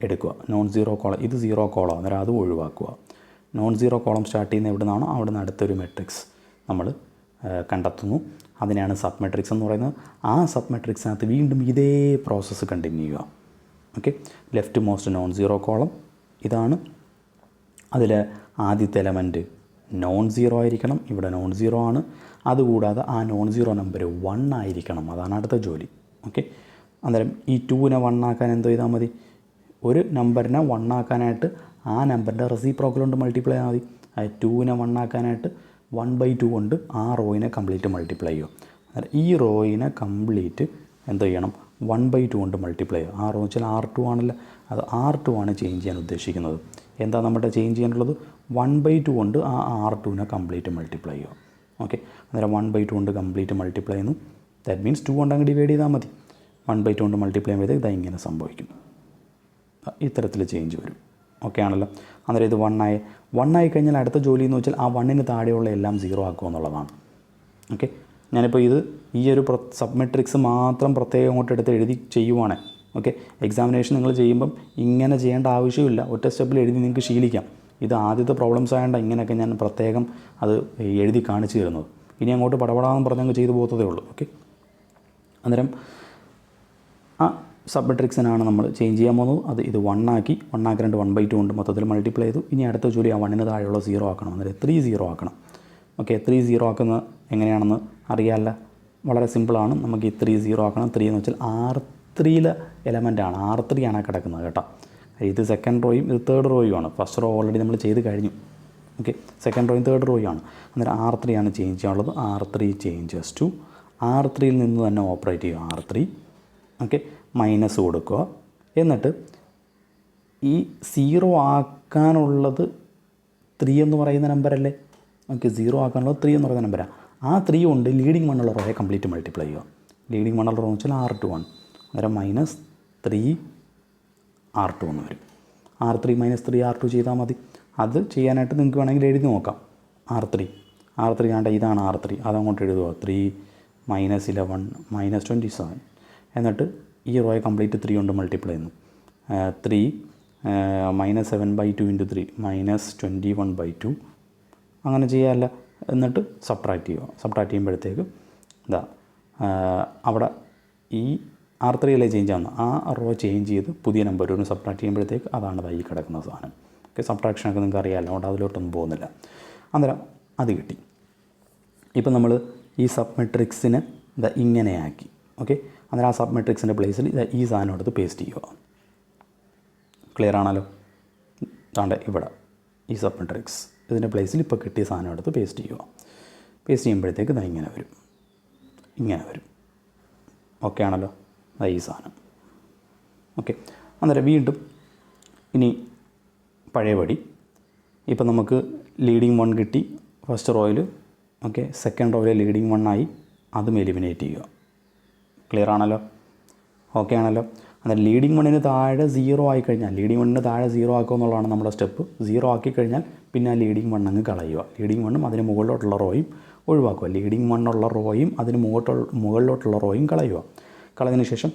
Speaker 1: എടുക്കുക. നോൺ സീറോ കോളം, ഇത് 0 കോളം, അന്നേരം അത് ഒഴിവാക്കുക. നോൺ സീറോ കോളം സ്റ്റാർട്ട് ചെയ്യുന്ന എവിടെ നിന്നാണോ അവിടെ നിന്ന് അടുത്തൊരു മെട്രിക്സ് നമ്മൾ കണ്ടെത്തുന്നു. അതിനെയാണ് സബ് മെട്രിക്സ് എന്ന് പറയുന്നത്. ആ സബ് മെട്രിക്സിനകത്ത് വീണ്ടും ഇതേ പ്രോസസ്സ് കണ്ടിന്യൂ ചെയ്യുക. Okay, left most non zero column ഇതാണ്. അതിൽ ആദ്യത്തെ എലമെൻറ്റ് നോൺ സീറോ ആയിരിക്കണം, ഇവിടെ നോൺ സീറോ ആണ്. അതുകൂടാതെ ആ നോൺ സീറോ നമ്പർ 1 ആയിരിക്കണം. അതാണ് അടുത്ത ജോലി. ഓക്കെ, അന്നേരം ഈ 2നെ 1 ആക്കാൻ എന്തോ ചെയ്താൽ മതി, ഒരു നമ്പറിനെ 1 ആക്കാനായിട്ട് ആ നമ്പറിൻ്റെ റെസിപ്രോക്കൽ കൊണ്ട് മൾട്ടിപ്ലൈ ചെയ്താൽ മതി. 2നെ 1 ആക്കാനായിട്ട് 1/2 കൊണ്ട് ആ റോയിനെ കംപ്ലീറ്റ് മൾട്ടിപ്ലൈ ചെയ്യുക. അന്നേരം ഈ റോയിനെ കംപ്ലീറ്റ് എന്തോ ചെയ്യണം, 1/2 കൊണ്ട് മൾട്ടിപ്ലൈ ചെയ്യുക. ആ റോ വെച്ചാൽ R2 ആണല്ലോ, അത് R2 ആണ് ചേഞ്ച് ചെയ്യാൻ ഉദ്ദേശിക്കുന്നത്. എന്താ നമ്മുടെ ചേഞ്ച് ചെയ്യാനുള്ളത്, 1/2 കൊണ്ട് ആ R2നെ കംപ്ലീറ്റ് മൾട്ടിപ്ലൈ ചെയ്യുക. ഓക്കെ, അന്നേരം 1/2 കൊണ്ട് കംപ്ലീറ്റ് മൾട്ടിപ്ലൈ ചെയ്യുന്നു. ദാറ്റ് മീൻസ് 2 കൊണ്ട് അങ്ങ് ഡിവൈഡ് ചെയ്താൽ മതി. 1/2 കൊണ്ട് മൾട്ടിപ്ലൈ ചെയ്താൽ ഇതാ ഇങ്ങനെ സംഭവിക്കും. ഇത്തരത്തിൽ ചേഞ്ച് വരും. ഓക്കെ ആണല്ലോ. അന്നേരം ഇത് 1 ആയി കഴിഞ്ഞാൽ അടുത്ത ജോലി എന്ന് വെച്ചാൽ ആ 1ന് താഴെയുള്ള എല്ലാം 0 ആക്കുക എന്നുള്ളതാണ്. ഓക്കെ, ഞാനിപ്പോൾ ഈ ഒരു സബ് മെട്രിക്സ് മാത്രം പ്രത്യേകം അങ്ങോട്ട് എടുത്ത് എഴുതി ചെയ്യുവാണ്. ഓക്കെ, എക്സാമിനേഷൻ നിങ്ങൾ ചെയ്യുമ്പം ഇങ്ങനെ ചെയ്യേണ്ട ആവശ്യമില്ല, ഒറ്റ സ്റ്റെപ്പിൽ എഴുതി നിങ്ങൾക്ക് ശീലിക്കാം. ഇത് ആദ്യത്തെ പ്രോബ്ലംസ് ആയതുകൊണ്ട് ഇങ്ങനെയൊക്കെ ഞാൻ പ്രത്യേകം അത് എഴുതി കാണിച്ചു തരുന്നത്. ഇനി അങ്ങോട്ട് പടപടാന്ന് പറഞ്ഞങ്ങ് ചെയ്തു പോകത്തതേ ഉള്ളൂ. ഓക്കെ, അന്നേരം ആ സബ് മെട്രിക്സിനാണ് നമ്മൾ ചേഞ്ച് ചെയ്യാൻ പോകുന്നത്. ഇത് 1 ആക്കി 1/2 കൊണ്ട് മൊത്തത്തിൽ മൾട്ടിപ്ലൈ ചെയ്തു. ഇനി അടുത്ത ജോലി ആ 1ന് താഴെയുള്ള 0 ആക്കണം. അന്നേരം 3 0 ആക്കണം. ഓക്കെ, 3 0 ആക്കുന്നത് എങ്ങനെയാണെന്ന് അറിയാമല്ല, വളരെ സിമ്പിളാണ്. നമുക്ക് ഈ 3 0 ആക്കണം. 3 എന്ന് വെച്ചാൽ R3യിലെ എലമെൻറ്റാണ്, R3 ആണ് കിടക്കുന്നത് കേട്ടോ. ഇത് സെക്കൻഡ് റോയും ഇത് തേർഡ് റോയും ആണ്. ഫസ്റ്റ് റോ ഓൾറെഡി നമ്മൾ ചെയ്ത് കഴിഞ്ഞു. ഓക്കെ, സെക്കൻഡ് റോയും തേർഡ് റോയും ആണ്. അന്നേരം R3 ആണ് ചേഞ്ച് ചെയ്യാനുള്ളത്. R3 ചേഞ്ചസ് ടു R3യിൽ നിന്ന് തന്നെ ഓപ്പറേറ്റ് ചെയ്യുക. R3 ഓക്കെ, മൈനസ് കൊടുക്കുക. എന്നിട്ട് ഈ 0 ആക്കാനുള്ളത് 3 എന്ന് പറയുന്ന നമ്പറല്ലേ? ഓക്കെ, 0 ആക്കാനുള്ളത് 3 എന്ന് പറയുന്ന നമ്പറാണ്. ആ 3 കൊണ്ട് ലീഡിങ് വണ്ണുള്ള റോയെ കംപ്ലീറ്റ് മൾട്ടിപ്ലൈ ചെയ്യുക. ലീഡിങ് വണ്ണുള്ള റോ എന്ന് വെച്ചാൽ R2 ആണ്. അന്നേരം -3R2 എന്ന് വരും. R3 - 3R2 ചെയ്താൽ മതി. അത് ചെയ്യാനായിട്ട് നിങ്ങൾക്ക് വേണമെങ്കിൽ എഴുതി നോക്കാം. R3 ആണ്ട് ഇതാണ് R3, അതങ്ങോട്ട് എഴുതുക. 3 - 11 - 27. എന്നിട്ട് ഈ റോയെ കംപ്ലീറ്റ് 3 കൊണ്ട് മൾട്ടിപ്ലൈ ചെയ്യുന്നു. 3 -7/2 × 3 -21/2 അങ്ങനെ ചെയ്യാമല്ല. എന്നിട്ട് സബ്ട്രാക്റ്റ് ചെയ്യുക. സബ്ട്രാക്റ്റ് ചെയ്യുമ്പോഴത്തേക്ക് അവിടെ ഈ R3 അല്ലേ ചേഞ്ച് ആവുന്നത്, ആ റോ ചേഞ്ച് ചെയ്ത് പുതിയ നമ്പർ ഒരു സബ്ട്രാക്റ്റ് ചെയ്യുമ്പോഴത്തേക്ക് അതാണ് ഈ കിടക്കുന്ന സാധനം. ഓക്കെ, സബ്ട്രാക്ഷനൊക്കെ നിങ്ങൾക്ക് അറിയാമല്ലോ, അതുകൊണ്ട് അതിലോട്ടൊന്നും പോകുന്നില്ല. അന്നേരം അത് കിട്ടി. ഇപ്പം നമ്മൾ ഈ സബ് മെട്രിക്സിനെ ഇങ്ങനെയാക്കി. ഓക്കെ, അന്നേരം ആ സബ് മെട്രിക്സിൻ്റെ പ്ലേസിൽ ഈ സാധനം എടുത്ത് പേസ്റ്റ് ചെയ്യുക. ക്ലിയർ ആണല്ലോ? താണ്ടെ ഇവിടെ ഈ സബ് മെട്രിക്സ് ഇതിൻ്റെ പ്ലേസിൽ ഇപ്പോൾ കിട്ടിയ സാധനം എടുത്ത് പേസ്റ്റ് ചെയ്യുക. പേസ്റ്റ് ചെയ്യുമ്പോഴത്തേക്ക് ഇങ്ങനെ വരും. ഓക്കെ ആണല്ലോ? ഈ സാധനം. ഓക്കെ, അന്നേരം വീണ്ടും ഇനി പഴയപടി ഇപ്പം നമുക്ക് ലീഡിങ് 1 കിട്ടി ഫസ്റ്റ് റോയിൽ. ഓക്കെ, സെക്കൻഡ് റോയിൽ ലീഡിങ് 1 ആയി, അതും എലിമിനേറ്റ് ചെയ്യുക. ക്ലിയർ ആണല്ലോ? ഓക്കെ ആണല്ലോ? അന്നേരം ലീഡിങ് 1 താഴെ 0 ആയിക്കഴിഞ്ഞാൽ, ലീഡിങ് 1 താഴെ 0 ആക്കുക എന്നുള്ളതാണ് നമ്മുടെ സ്റ്റെപ്പ്. 0 ആക്കിക്കഴിഞ്ഞാൽ പിന്നെ ആ ലീഡിങ് 1 അങ്ങ് കളയുക. ലീഡിങ് 1ഉം അതിന് മുകളിലോട്ടുള്ള റോയും ഒഴിവാക്കുക. ലീഡിങ് 1 ഉള്ള റോയും അതിന് മുകളിലോട്ടുള്ള റോയും കളയുക. കളഞ്ഞതിന് ശേഷം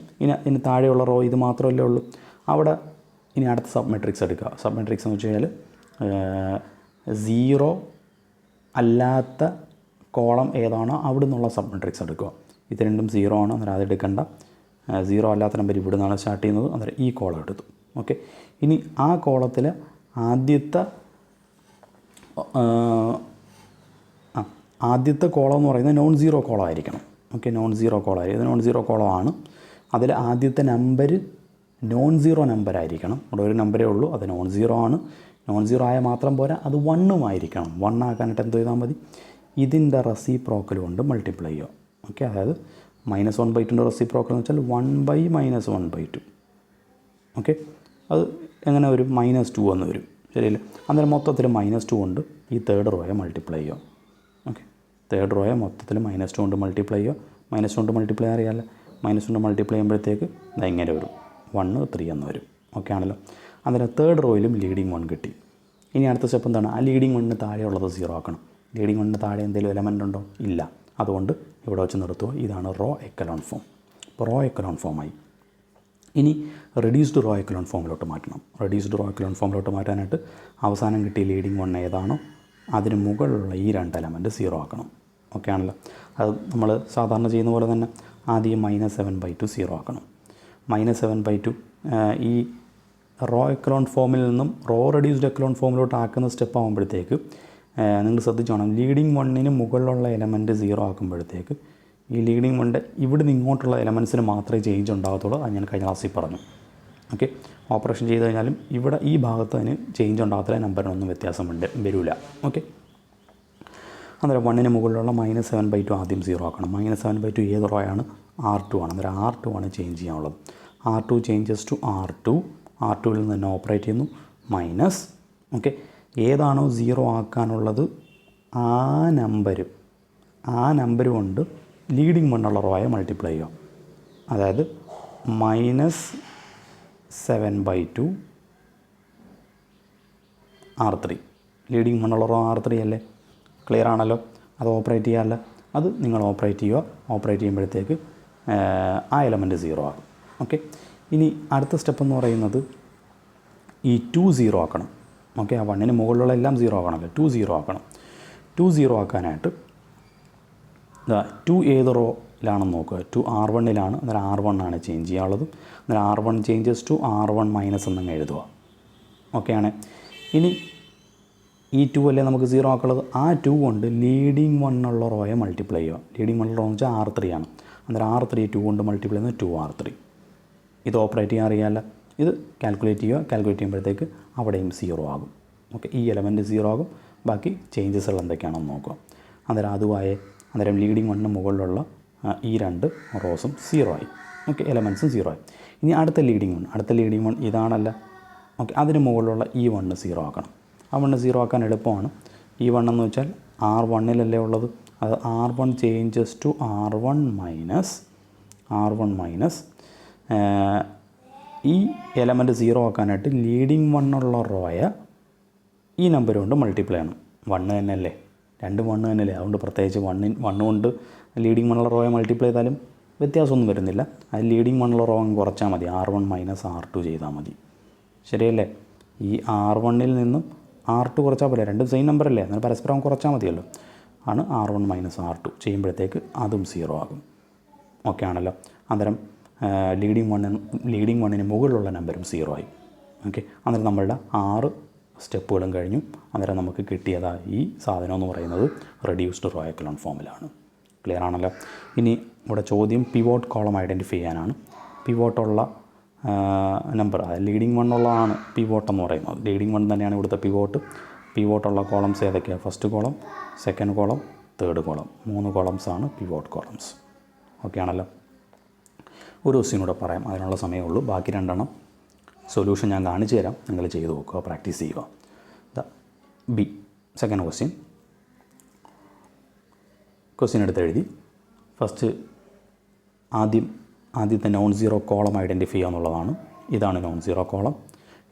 Speaker 1: ഇനി താഴെയുള്ള റോ ഇത് മാത്രമല്ലേ ഉള്ളൂ. അവിടെ ഇനി അടുത്ത സബ് മെട്രിക്സ് എടുക്കുക. സബ് മെട്രിക്സ് എന്ന് വെച്ച് കഴിഞ്ഞാൽ 0 അല്ലാത്ത കോളം ഏതാണോ അവിടെ നിന്നുള്ള സബ് മെട്രിക്സ് എടുക്കുക. ഇത് രണ്ടും 0 ആണ്, അന്നേരം അത് എടുക്കേണ്ട. 0 അല്ലാത്ത നമ്പർ ഇവിടെ നിന്നാണ് സ്റ്റാർട്ട് ചെയ്യുന്നത്, അന്നേരം ഈ കോളം എടുത്തു. ഓക്കെ, ഇനി ആ കോളത്തിൽ ആദ്യത്തെ കോളം എന്ന് പറയുന്നത് നോൺ സീറോ കോളം ആയിരിക്കണം. ഓക്കെ, നോൺ സീറോ കോളം ആയിരിക്കും. ഇത് നോൺ സീറോ കോളമാണ്. അതിൽ ആദ്യത്തെ നമ്പർ നോൺ സീറോ നമ്പർ ആയിരിക്കണം. അവിടെ ഒരു നമ്പരേ ഉള്ളൂ, അത് നോൺ സീറോ ആണ്. നോൺ സീറോ ആയാൽ മാത്രം പോരാ, അത് 1ഉം ആയിരിക്കണം. 1 ആക്കാനായിട്ട് എന്ത് ചെയ്താൽ മതി? ഇതിൻ്റെ റെസിപ്രോക്കൽ കൊണ്ട് മൾട്ടിപ്ലൈ ചെയ്യുക. ഓക്കെ, അതായത് -1/2 റെസിപ്രോക്കൽ എന്ന് വെച്ചാൽ 1/-1/2. ഓക്കെ, അത് എങ്ങനെ വരും? -2 എന്ന് വരും. ശരിയല്ലേ? അന്നേരം മൊത്തത്തിൽ -2 കൊണ്ട് ഈ തേർഡ് റോയെ മൾട്ടിപ്ലൈ ചെയ്യുക. ഓക്കെ, തേർഡ് റോയെ മൊത്തത്തിൽ -2 കൊണ്ട് മൾട്ടിപ്ലൈ ചെയ്യുക. -2 കൊണ്ട് മൾട്ടിപ്ലൈ അറിയാമല്ലോ. -2 കൊണ്ട് മൾട്ടിപ്ലൈ ചെയ്യുമ്പോഴത്തേക്ക് ഇങ്ങനെ വരും, 1 3 എന്ന് വരും. ഓക്കെ ആണല്ലോ? അന്നേരം തേർഡ് റോയിലും ലീഡിങ് 1 കിട്ടി. ഇനി അടുത്ത സ്റ്റെപ്പ് എന്താണ്? ആ ലീഡിങ് 1 താഴെയുള്ളത് 0 ആക്കണം. ലീഡിങ് 1 താഴെ എന്തെങ്കിലും എലമെൻ്റ് ഉണ്ടോ? ഇല്ല. അതുകൊണ്ട് ഇവിടെ വെച്ച് നിർത്തുക. ഇതാണ് റോ എക്കലോൺ ഫോം. അപ്പോൾ റോ എക്കലോൺ ഫോമായി. ഇനി റെഡ്യൂസ്ഡ് റോ എക്കലോൺ ഫോമിലോട്ട് മാറ്റണം. റെഡ്യൂസ്ഡ് റോ എക്കലോൺ ഫോമിലോട്ട് മാറ്റാനായിട്ട് അവസാനം കിട്ടിയ ലീഡിങ് 1 ഏതാണോ അതിന് മുകളിലുള്ള ഈ 2 എലമെൻറ്റ് 0 ആക്കണം. ഓക്കെ ആണല്ലോ? അത് നമ്മൾ സാധാരണ ചെയ്യുന്ന പോലെ തന്നെ ആദ്യം -7/2 0 ആക്കണം. -7/2 ഈ റോ എക്കലോൺ ഫോമിൽ നിന്നും റോ റെഡ്യൂസ്ഡ് എക്കലോൺ ഫോമിലോട്ട് ആക്കുന്ന സ്റ്റെപ്പ് ആകുമ്പോഴത്തേക്ക് നിങ്ങൾ ശ്രദ്ധിച്ചോണം. ലീഡിങ് 1ന് മുകളിലുള്ള എലമെൻറ്റ് 0 ആക്കുമ്പോഴത്തേക്ക് ഈ ലീഡിങ് 1 ഇവിടുന്ന് ഇങ്ങോട്ടുള്ള എലമെൻറ്റ്സിന് മാത്രമേ ചേഞ്ച് ഉണ്ടാകത്തുള്ളൂ. അത് ഞാൻ കഴിഞ്ഞ ക്ലാസ്സിൽ പറഞ്ഞു. ഓക്കെ, ഓപ്പറേഷൻ ചെയ്ത് കഴിഞ്ഞാലും ഇവിടെ ഈ ഭാഗത്ത് അതിന് ചേഞ്ച് ഉണ്ടാകത്തില്ല, നമ്പറിനൊന്നും വ്യത്യാസം വരില്ല. ഓക്കെ, അന്നേരം 1ന് മുകളിലുള്ള -7/2 ആദ്യം 0 ആക്കണം. -7/2 ഏത് റോയാണ്? R2 ആണ്. അന്നേരം R2 ആണ് ചേഞ്ച് ചെയ്യാനുള്ളത്. R2 changes to R2. R2വിൽ നിന്ന് തന്നെ ഓപ്പറേറ്റ് ചെയ്യുന്നു മൈനസ്. ഓക്കെ, ഏതാണോ 0 ആക്കാനുള്ളത് ആ നമ്പർ കൊണ്ട് ലീഡിങ് 1 ഉള്ള റോയെ മൾട്ടിപ്ലൈ ചെയ്യുക. അതായത് -7/2 R3. ലീഡിങ് 1 ഉള്ള റോ R3 അല്ലേ? ക്ലിയർ ആണല്ലോ? അത് ഓപ്പറേറ്റ് ചെയ്യാമല്ലോ. അത് നിങ്ങൾ ഓപ്പറേറ്റ് ചെയ്യുക. ഓപ്പറേറ്റ് ചെയ്യുമ്പോഴത്തേക്ക് ആ എലമെൻറ്റ് 0 ആകും. ഓക്കെ, ഇനി അടുത്ത സ്റ്റെപ്പ് എന്ന് പറയുന്നത് ഈ 2 0 ആക്കണം. ഓക്കെ, ആ 1ന് മുകളിലുള്ള എല്ലാം 0 ആക്കണമല്ലോ. 2 0 ആക്കണം. 2 0 ആക്കാനായിട്ട് 2 ഏത് റോയിലാണെന്ന് നോക്കുക. 2 R1ലാണ്. അന്നേരം R1 ആണ് ചേഞ്ച് ചെയ്യാനുള്ളത്. അന്നേരം R1 changes to R1 minus എന്നങ്ങ് എഴുതുക. ഓക്കെ ആണ്. ഇനി ഈ 2 അല്ലേ നമുക്ക് 0 ആക്കുള്ളത്. ആ 2 കൊണ്ട് ലീഡിങ് 1 ഉള്ള റോയെ മൾട്ടിപ്ലൈ ചെയ്യുക. ലീഡിങ് 1 ഉള്ള റോ എന്ന് വെച്ചാൽ R3 ആണ്. അന്നേരം R3 2 കൊണ്ട് മൾട്ടിപ്ലൈ ചെയ്യുന്നത് 2R3. ഇത് ഓപ്പറേറ്റ് ചെയ്യാൻ അറിയാമല്ലോ. ഇത് കാൽക്കുലേറ്റ് ചെയ്യുക. കാൽക്കുലേറ്റ് ചെയ്യുമ്പോഴത്തേക്ക് അവിടെയും 0 ആകും. ഓക്കെ, ഈ എലമെൻറ്റ് 0 ആകും. ബാക്കി ചേഞ്ചസുകൾ എന്തൊക്കെയാണെന്ന് നോക്കുക. അന്നേരം അതുമായി അന്നേരം ലീഡിങ് 1 മുകളിലുള്ള ഈ 2 റോസും 0 ആയി. ഓക്കെ, എലമെൻറ്റ്സും 0 ആയി. ഇനി അടുത്ത ലീഡിങ് 1 ഇതാണല്ല. ഓക്കെ, അതിന് മുകളിലുള്ള ഈ 1 സീറോ ആക്കണം. ആ 1 സീറോ ആക്കാൻ എളുപ്പമാണ്. ഈ 1 എന്ന് വെച്ചാൽ R1-ലല്ലേ ഉള്ളത്, അത് R1 changes to R1 minus ഈ എലമെൻറ്റ് സീറോ ആക്കാനായിട്ട് ലീഡിങ് 1 ഉള്ള റോയെ ഈ നമ്പർ കൊണ്ട് മൾട്ടിപ്ലൈ ചെയ്യണം. 1 തന്നെയല്ലേ, രണ്ടും 1 തന്നെയല്ലേ, അതുകൊണ്ട് പ്രത്യേകിച്ച് 1 കൊണ്ട് ലീഡിങ് 1 ഉള്ള റോയെ മൾട്ടിപ്ലൈ ചെയ്താലും വ്യത്യാസമൊന്നും വരുന്നില്ല. അത് ലീഡിങ് 1 ഉള്ള റോ അങ്ങ് കുറച്ചാൽ മതി, R1 മൈനസ് R2 ചെയ്താൽ മതി. ശരിയല്ലേ? ഈ R1-ൽ നിന്നും R2 കുറച്ചാൽ പോലെ, രണ്ടും സെയിം നമ്പറല്ലേ, എന്നാൽ പരസ്പരം കുറച്ചാൽ മതിയല്ലോ. ആണ് R1 മൈനസ് R2 ചെയ്യുമ്പോഴത്തേക്ക് അതും സീറോ ആകും. ഓക്കെ ആണല്ലോ. അന്നേരം ലീഡിങ് 1-ന് മുകളിലുള്ള നമ്പറും സീറോ ആയി. ഓക്കെ, അന്നേരം നമ്മളുടെ 6 സ്റ്റെപ്പുകളും കഴിഞ്ഞു. അന്നേരം നമുക്ക് കിട്ടിയതാ ഈ സാധനം എന്ന് പറയുന്നത് റെഡ്യൂസ്ഡ് റോ എക്കലോൺ ഫോമിലാണ്. ക്ലിയർ ആണല്ലോ. ഇനി ഇവിടെ ചോദ്യം പിവോട്ട് കോളം ഐഡൻറ്റിഫൈ ചെയ്യാനാണ്. പിവോട്ടുള്ള നമ്പർ, അത് ലീഡിങ് 1 ഉള്ളതാണ് പിവോട്ട് എന്ന് പറയുന്നത്. ലീഡിങ് 1 തന്നെയാണ് ഇവിടുത്തെ പിവോട്ടുള്ള കോളംസ് ഏതൊക്കെയാണ്? First column, second column, third column. 3 കോളംസാണ് പിവോട്ട് കോളംസ്. ഓക്കെ ആണല്ലോ. ഒരു ക്വസ്റ്റ്യൻ കൂടെ പറയാം, അതിനുള്ള സമയമുള്ളൂ. ബാക്കി 2 സൊല്യൂഷൻ ഞാൻ കാണിച്ചു തരാം, നിങ്ങൾ ചെയ്ത് നോക്കുക, പ്രാക്ടീസ് ചെയ്യുക. ബി സെക്കൻഡ് ക്വസ്റ്റ്യൻ എടുത്ത് എഴുതി. ഫസ്റ്റ് ആദ്യത്തെ നോൺ സീറോ കോളം ഐഡൻറ്റിഫൈ ചെയ്യുക എന്നുള്ളതാണ്. ഇതാണ് non zero column.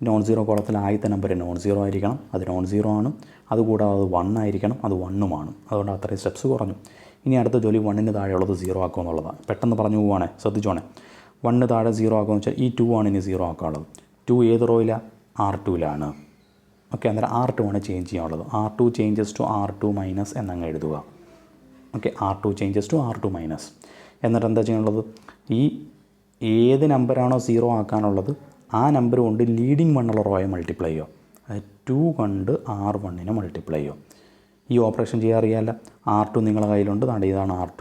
Speaker 1: Non zero കോളത്തിൽ ആദ്യത്തെ നമ്പർ നോൺ സീറോ ആയിരിക്കണം, അത് നോൺ സീറോ ആണ്. അതുകൂടാതെ അത് 1 ആയിരിക്കണം, അത് 1ഉമാണ്. അതുകൊണ്ട് അത്രയും സ്റ്റെപ്സ് കുറഞ്ഞു. ഇനി അടുത്ത ജോലി 1-ന് താഴെയുള്ളത് സീറോ ആക്കുക എന്നുള്ളതാണ്. പെട്ടെന്ന് പറഞ്ഞു പോവുകയാണെ, ശ്രദ്ധിച്ചോണേ. 1-ന് താഴെ സീറോ ആക്കുക എന്ന് വെച്ചാൽ ഈ 2 ആണ് ഇനി സീറോ ആക്കാനുള്ളത്. 2 ഏത് റോയിലാണ്? R2-ലാണ്. ഓക്കെ, അന്നേരം R2 ആണ് ചേഞ്ച് ചെയ്യാനുള്ളത്. R2 changes to R2 minus എന്നങ്ങ് എഴുതുക. Okay, R2 changes to R2 minus. എന്നിട്ട് എന്താ ചെയ്യാനുള്ളത്? ഈ ഏത് നമ്പറാണോ സീറോ ആക്കാനുള്ളത് ആ നമ്പർ കൊണ്ട് ലീഡിങ് 1 ഉള്ള റോയെ മൾട്ടിപ്ലൈ ചെയ്യുക. അതായത് 2 കൊണ്ട് R1-നെ മൾട്ടിപ്ലൈ ചെയ്യുക. ഈ ഓപ്പറേഷൻ ചെയ്യാൻ അറിയാമല്ല. R2 നിങ്ങളുടെ കയ്യിലുണ്ട്, ഇതാണ് R2.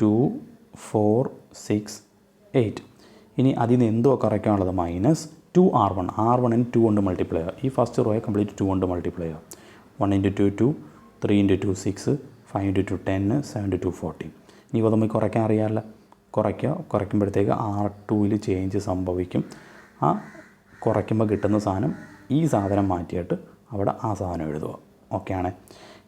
Speaker 1: 2, 4, 6, 8. ഇനി അതിൽ നിന്ന് എന്തോ കുറയ്ക്കാനുള്ളത്? Minus 2R1. R1-ന് 2 കൊണ്ട് മൾട്ടിപ്ലൈ ചെയ്യുക. ഈ ഫസ്റ്റ് റോയെ കംപ്ലീറ്റ് 2 കൊണ്ട് മൾട്ടിപ്ലൈ ചെയ്യുക. 1 × 2 2, 3 × 2 6, 5 × 2 10, 7 × 2 14. ഇനി ഇവ തമ്മിൽ കുറയ്ക്കാൻ അറിയാമല്ല. കുറയ്ക്കുമ്പോഴത്തേക്ക് R2-ൽ ചേഞ്ച് സംഭവിക്കും. ആ കുറയ്ക്കുമ്പോൾ കിട്ടുന്ന സാധനം ഈ സാധനം മാറ്റിയിട്ട് അവിടെ ആ സാധനം എഴുതുക. ഓക്കെ ആണ്.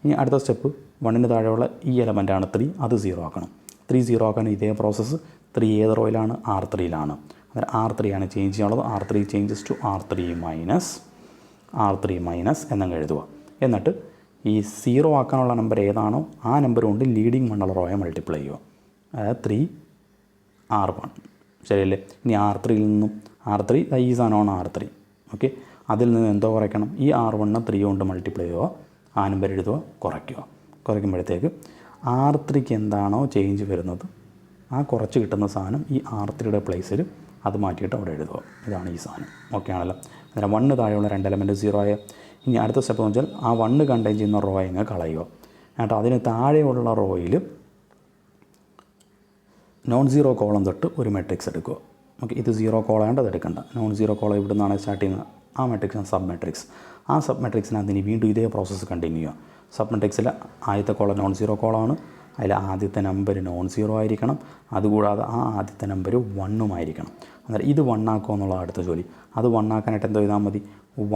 Speaker 1: ഇനി അടുത്ത സ്റ്റെപ്പ് 1-ന് താഴെയുള്ള ഈ എലമെൻറ്റാണ് 3, അത് സീറോ ആക്കണം. 3 സീറോ ആക്കാൻ ഇതേ പ്രോസസ്സ്. 3 ഏത് റോയിലാണ്? R3-ലാണ്. അന്നേരം R3 ആണ് ചേഞ്ച് ചെയ്യാനുള്ളത്. R3 changes to R3 minus എന്നങ്ങ് എഴുതുക. എന്നിട്ട് ഈ സീറോ ആക്കാനുള്ള നമ്പർ ഏതാണോ ആ നമ്പർ കൊണ്ട് ലീഡിങ് 1 ഉള്ള റോയെ മൾട്ടിപ്ലൈ ചെയ്യുക. അതായത് 3R1. ശരിയല്ലേ? ഇനി R3-ൽ നിന്നും R3 ഈ സാധനമാണ് R3. ഓക്കെ, അതിൽ നിന്ന് എന്തോ കുറയ്ക്കണം? ഈ R1-നെ 3 കൊണ്ട് മൾട്ടിപ്ലൈ ചെയ്യുക, ആ നമ്പർ എഴുതുക, കുറയ്ക്കുമ്പോഴത്തേക്ക് R3-ക്ക് എന്താണോ ചേഞ്ച് വരുന്നത് ആ കുറച്ച് കിട്ടുന്ന സാധനം ഈ R3-യുടെ പ്ലേസിൽ അത് മാറ്റിയിട്ട് അവിടെ എഴുതുക. ഇതാണ് ഈ സാധനം. ഓക്കെ ആണല്ലോ. അന്നേരം 1-ന് താഴെയുള്ള 2 എലമെൻറ്റ് സീറോ ആയ. ഇനി അടുത്ത സ്റ്റെപ്പ് എന്ന് വെച്ചാൽ ആ 1 കണ്ടെയ്ൻ ചെയ്യുന്ന റോ അങ്ങ് കളയുക. എന്നിട്ട് അതിന് താഴെയുള്ള റോയിൽ നോൺ സീറോ കോളം തൊട്ട് ഒരു മെട്രിക്സ് എടുക്കുക. ഓക്കെ, ഇത് സീറോ കോളാണ്ട് അത് എടുക്കണ്ട. നോൺ സീറോ കോളം ഇവിടെ നിന്നാണ് സ്റ്റാർട്ട് ചെയ്യുന്നത്. ആ മെട്രിക്സാണ് സബ് മെട്രിക്സ്. ആ സബ് മെട്രിക്സിനകത്ത് ഇനി വീണ്ടും ഇതേ പ്രോസസ്സ് കണ്ടിന്യൂ ചെയ്യുക. സബ് മെട്രിക്സിൽ ആദ്യത്തെ കോളം നോൺ സീറോ കോളമാണ്. അതിൽ ആദ്യത്തെ നമ്പർ നോൺ സീറോ ആയിരിക്കണം. അതുകൂടാതെ ആ ആദ്യത്തെ നമ്പർ 1ഉം ആയിരിക്കണം. അന്നേരം ഇത് 1 ആക്കുക എന്നുള്ളത് അടുത്ത ജോലി. അത് 1 ആക്കാനായിട്ട് എന്തോ ചെയ്താൽ മതി?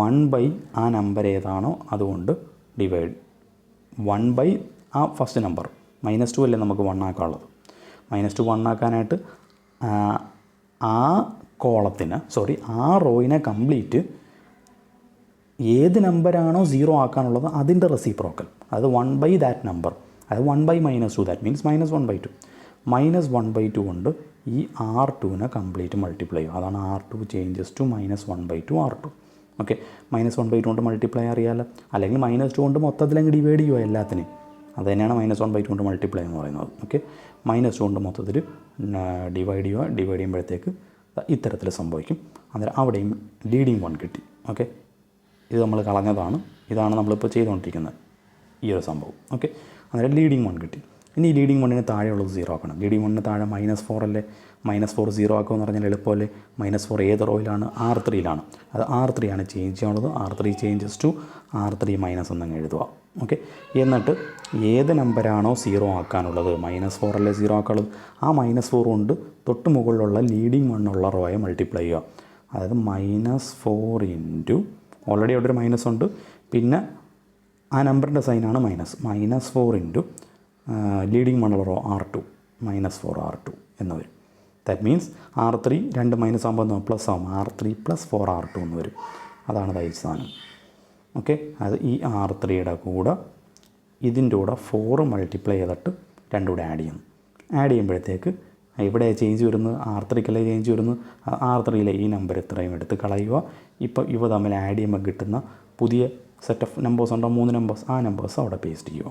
Speaker 1: 1 ആ നമ്പർ ഏതാണോ അതുകൊണ്ട് ഡിവൈഡ്. 1 ആ ഫസ്റ്റ് നമ്പർ. -2 അല്ലേ നമുക്ക് 1 ആക്കാനുള്ളത്. -2 1 ആക്കാനായിട്ട് ആ കോളത്തിന് ആ റോയിനെ കംപ്ലീറ്റ് ഏത് നമ്പറാണോ സീറോ ആക്കാനുള്ളത് അതിൻ്റെ റെസിപ്രോക്കൽ, അത് 1 ദാറ്റ് നമ്പർ, അത് 1 -2 ദാറ്റ് മീൻസ് -1/2. -1/2 കൊണ്ട് ഈ R2-നെ കംപ്ലീറ്റ് മൾട്ടിപ്ലൈ ചെയ്യും. അതാണ് R2 changes to -1/2 R2. Okay, -1/2 കൊണ്ട് മൾട്ടിപ്ലൈ അറിയാമല്ലോ. അല്ലെങ്കിൽ -2 കൊണ്ട് മൊത്തത്തിലങ്ങ് ഡിവൈഡ് ചെയ്യുക എല്ലാത്തിനെയും. അത് തന്നെയാണ് -1/2 കൊണ്ട് മൾട്ടിപ്ലൈ എന്ന് പറയുന്നത്. ഓക്കെ, -2 കൊണ്ട് മൊത്തത്തിൽ ഡിവൈഡ് ചെയ്യുമ്പോഴത്തേക്ക് ഇത്തരത്തിൽ സംഭവിക്കും. അന്നേരം അവിടെയും ലീഡിങ് 1 കിട്ടി. ഓക്കെ, ഇത് നമ്മൾ കളഞ്ഞതാണ്. ഇതാണ് നമ്മളിപ്പോൾ ചെയ്തുകൊണ്ടിരിക്കുന്നത് ഈ ഒരു സംഭവം. ഓക്കെ, അന്നേരം ലീഡിങ് 1 കിട്ടി. ഇനി ലീഡിങ് 1-ന് താഴെയുള്ളത് സീറോ ആക്കണം. ലീഡിങ് 1-ന് താഴെ -4 അല്ലേ. -4 സീറോ ആക്കുക എന്ന് പറഞ്ഞാൽ എളുപ്പമല്ലേ. -4 ഏത് റോയിലാണ്? R3-ലാണ്. അത് R3 ആണ് ചേഞ്ച് ചെയ്യാനുള്ളത്. R3 changes to R3 minus എന്നങ്ങ് എഴുതുക. ഓക്കെ, എന്നിട്ട് ഏത് നമ്പറാണോ സീറോ ആക്കാനുള്ളത്, -4 അല്ലേ സീറോ ആക്കാനുള്ളത്, ആ -4 കൊണ്ട് തൊട്ട് മുകളിലുള്ള ലീഡിങ് 1 ഉള്ള റോയെ മൾട്ടിപ്ലൈ ചെയ്യുക. അതായത് -4 ഇൻറ്റു ഓൾറെഡി അവിടെ ഒരു മൈനസ് ഉണ്ട്, പിന്നെ ആ നമ്പറിൻ്റെ സൈനാണ് -4 ഇൻറ്റു ലീഡിങ് വണ്ണുള്ള റോ R2 -4 R2 എന്ന് വരും. ദാറ്റ് മീൻസ് R3 2 മൈനസ് ആകുമ്പോൾ പ്ലസ് ആകും, R3 + 4 R2 എന്ന് വരും. അതാണ് ഈ സാധനം. ഓക്കെ, അത് ഈ R3യുടെ കൂടെ ഇതിൻ്റെ കൂടെ 4 മൾട്ടിപ്ലൈ ചെയ്തിട്ട് രണ്ടും കൂടെ ആഡ് ചെയ്യുമ്പോഴത്തേക്ക് ഇവിടെ ചേഞ്ച് വരുന്നത് R3ക്കല്ലേ ചേഞ്ച് വരുന്നത്, R3യിലെ ഈ നമ്പർ ഇത്രയും എടുത്ത് കളയുക. ഇപ്പോൾ ഇവ തമ്മിൽ ആഡ് ചെയ്യുമ്പോൾ കിട്ടുന്ന പുതിയ സെറ്റ് ഓഫ് നമ്പേഴ്സ് ഉണ്ടോ, 3 നമ്പേഴ്സ്, ആ നമ്പേഴ്സ് അവിടെ പേസ്റ്റ് ചെയ്യുക.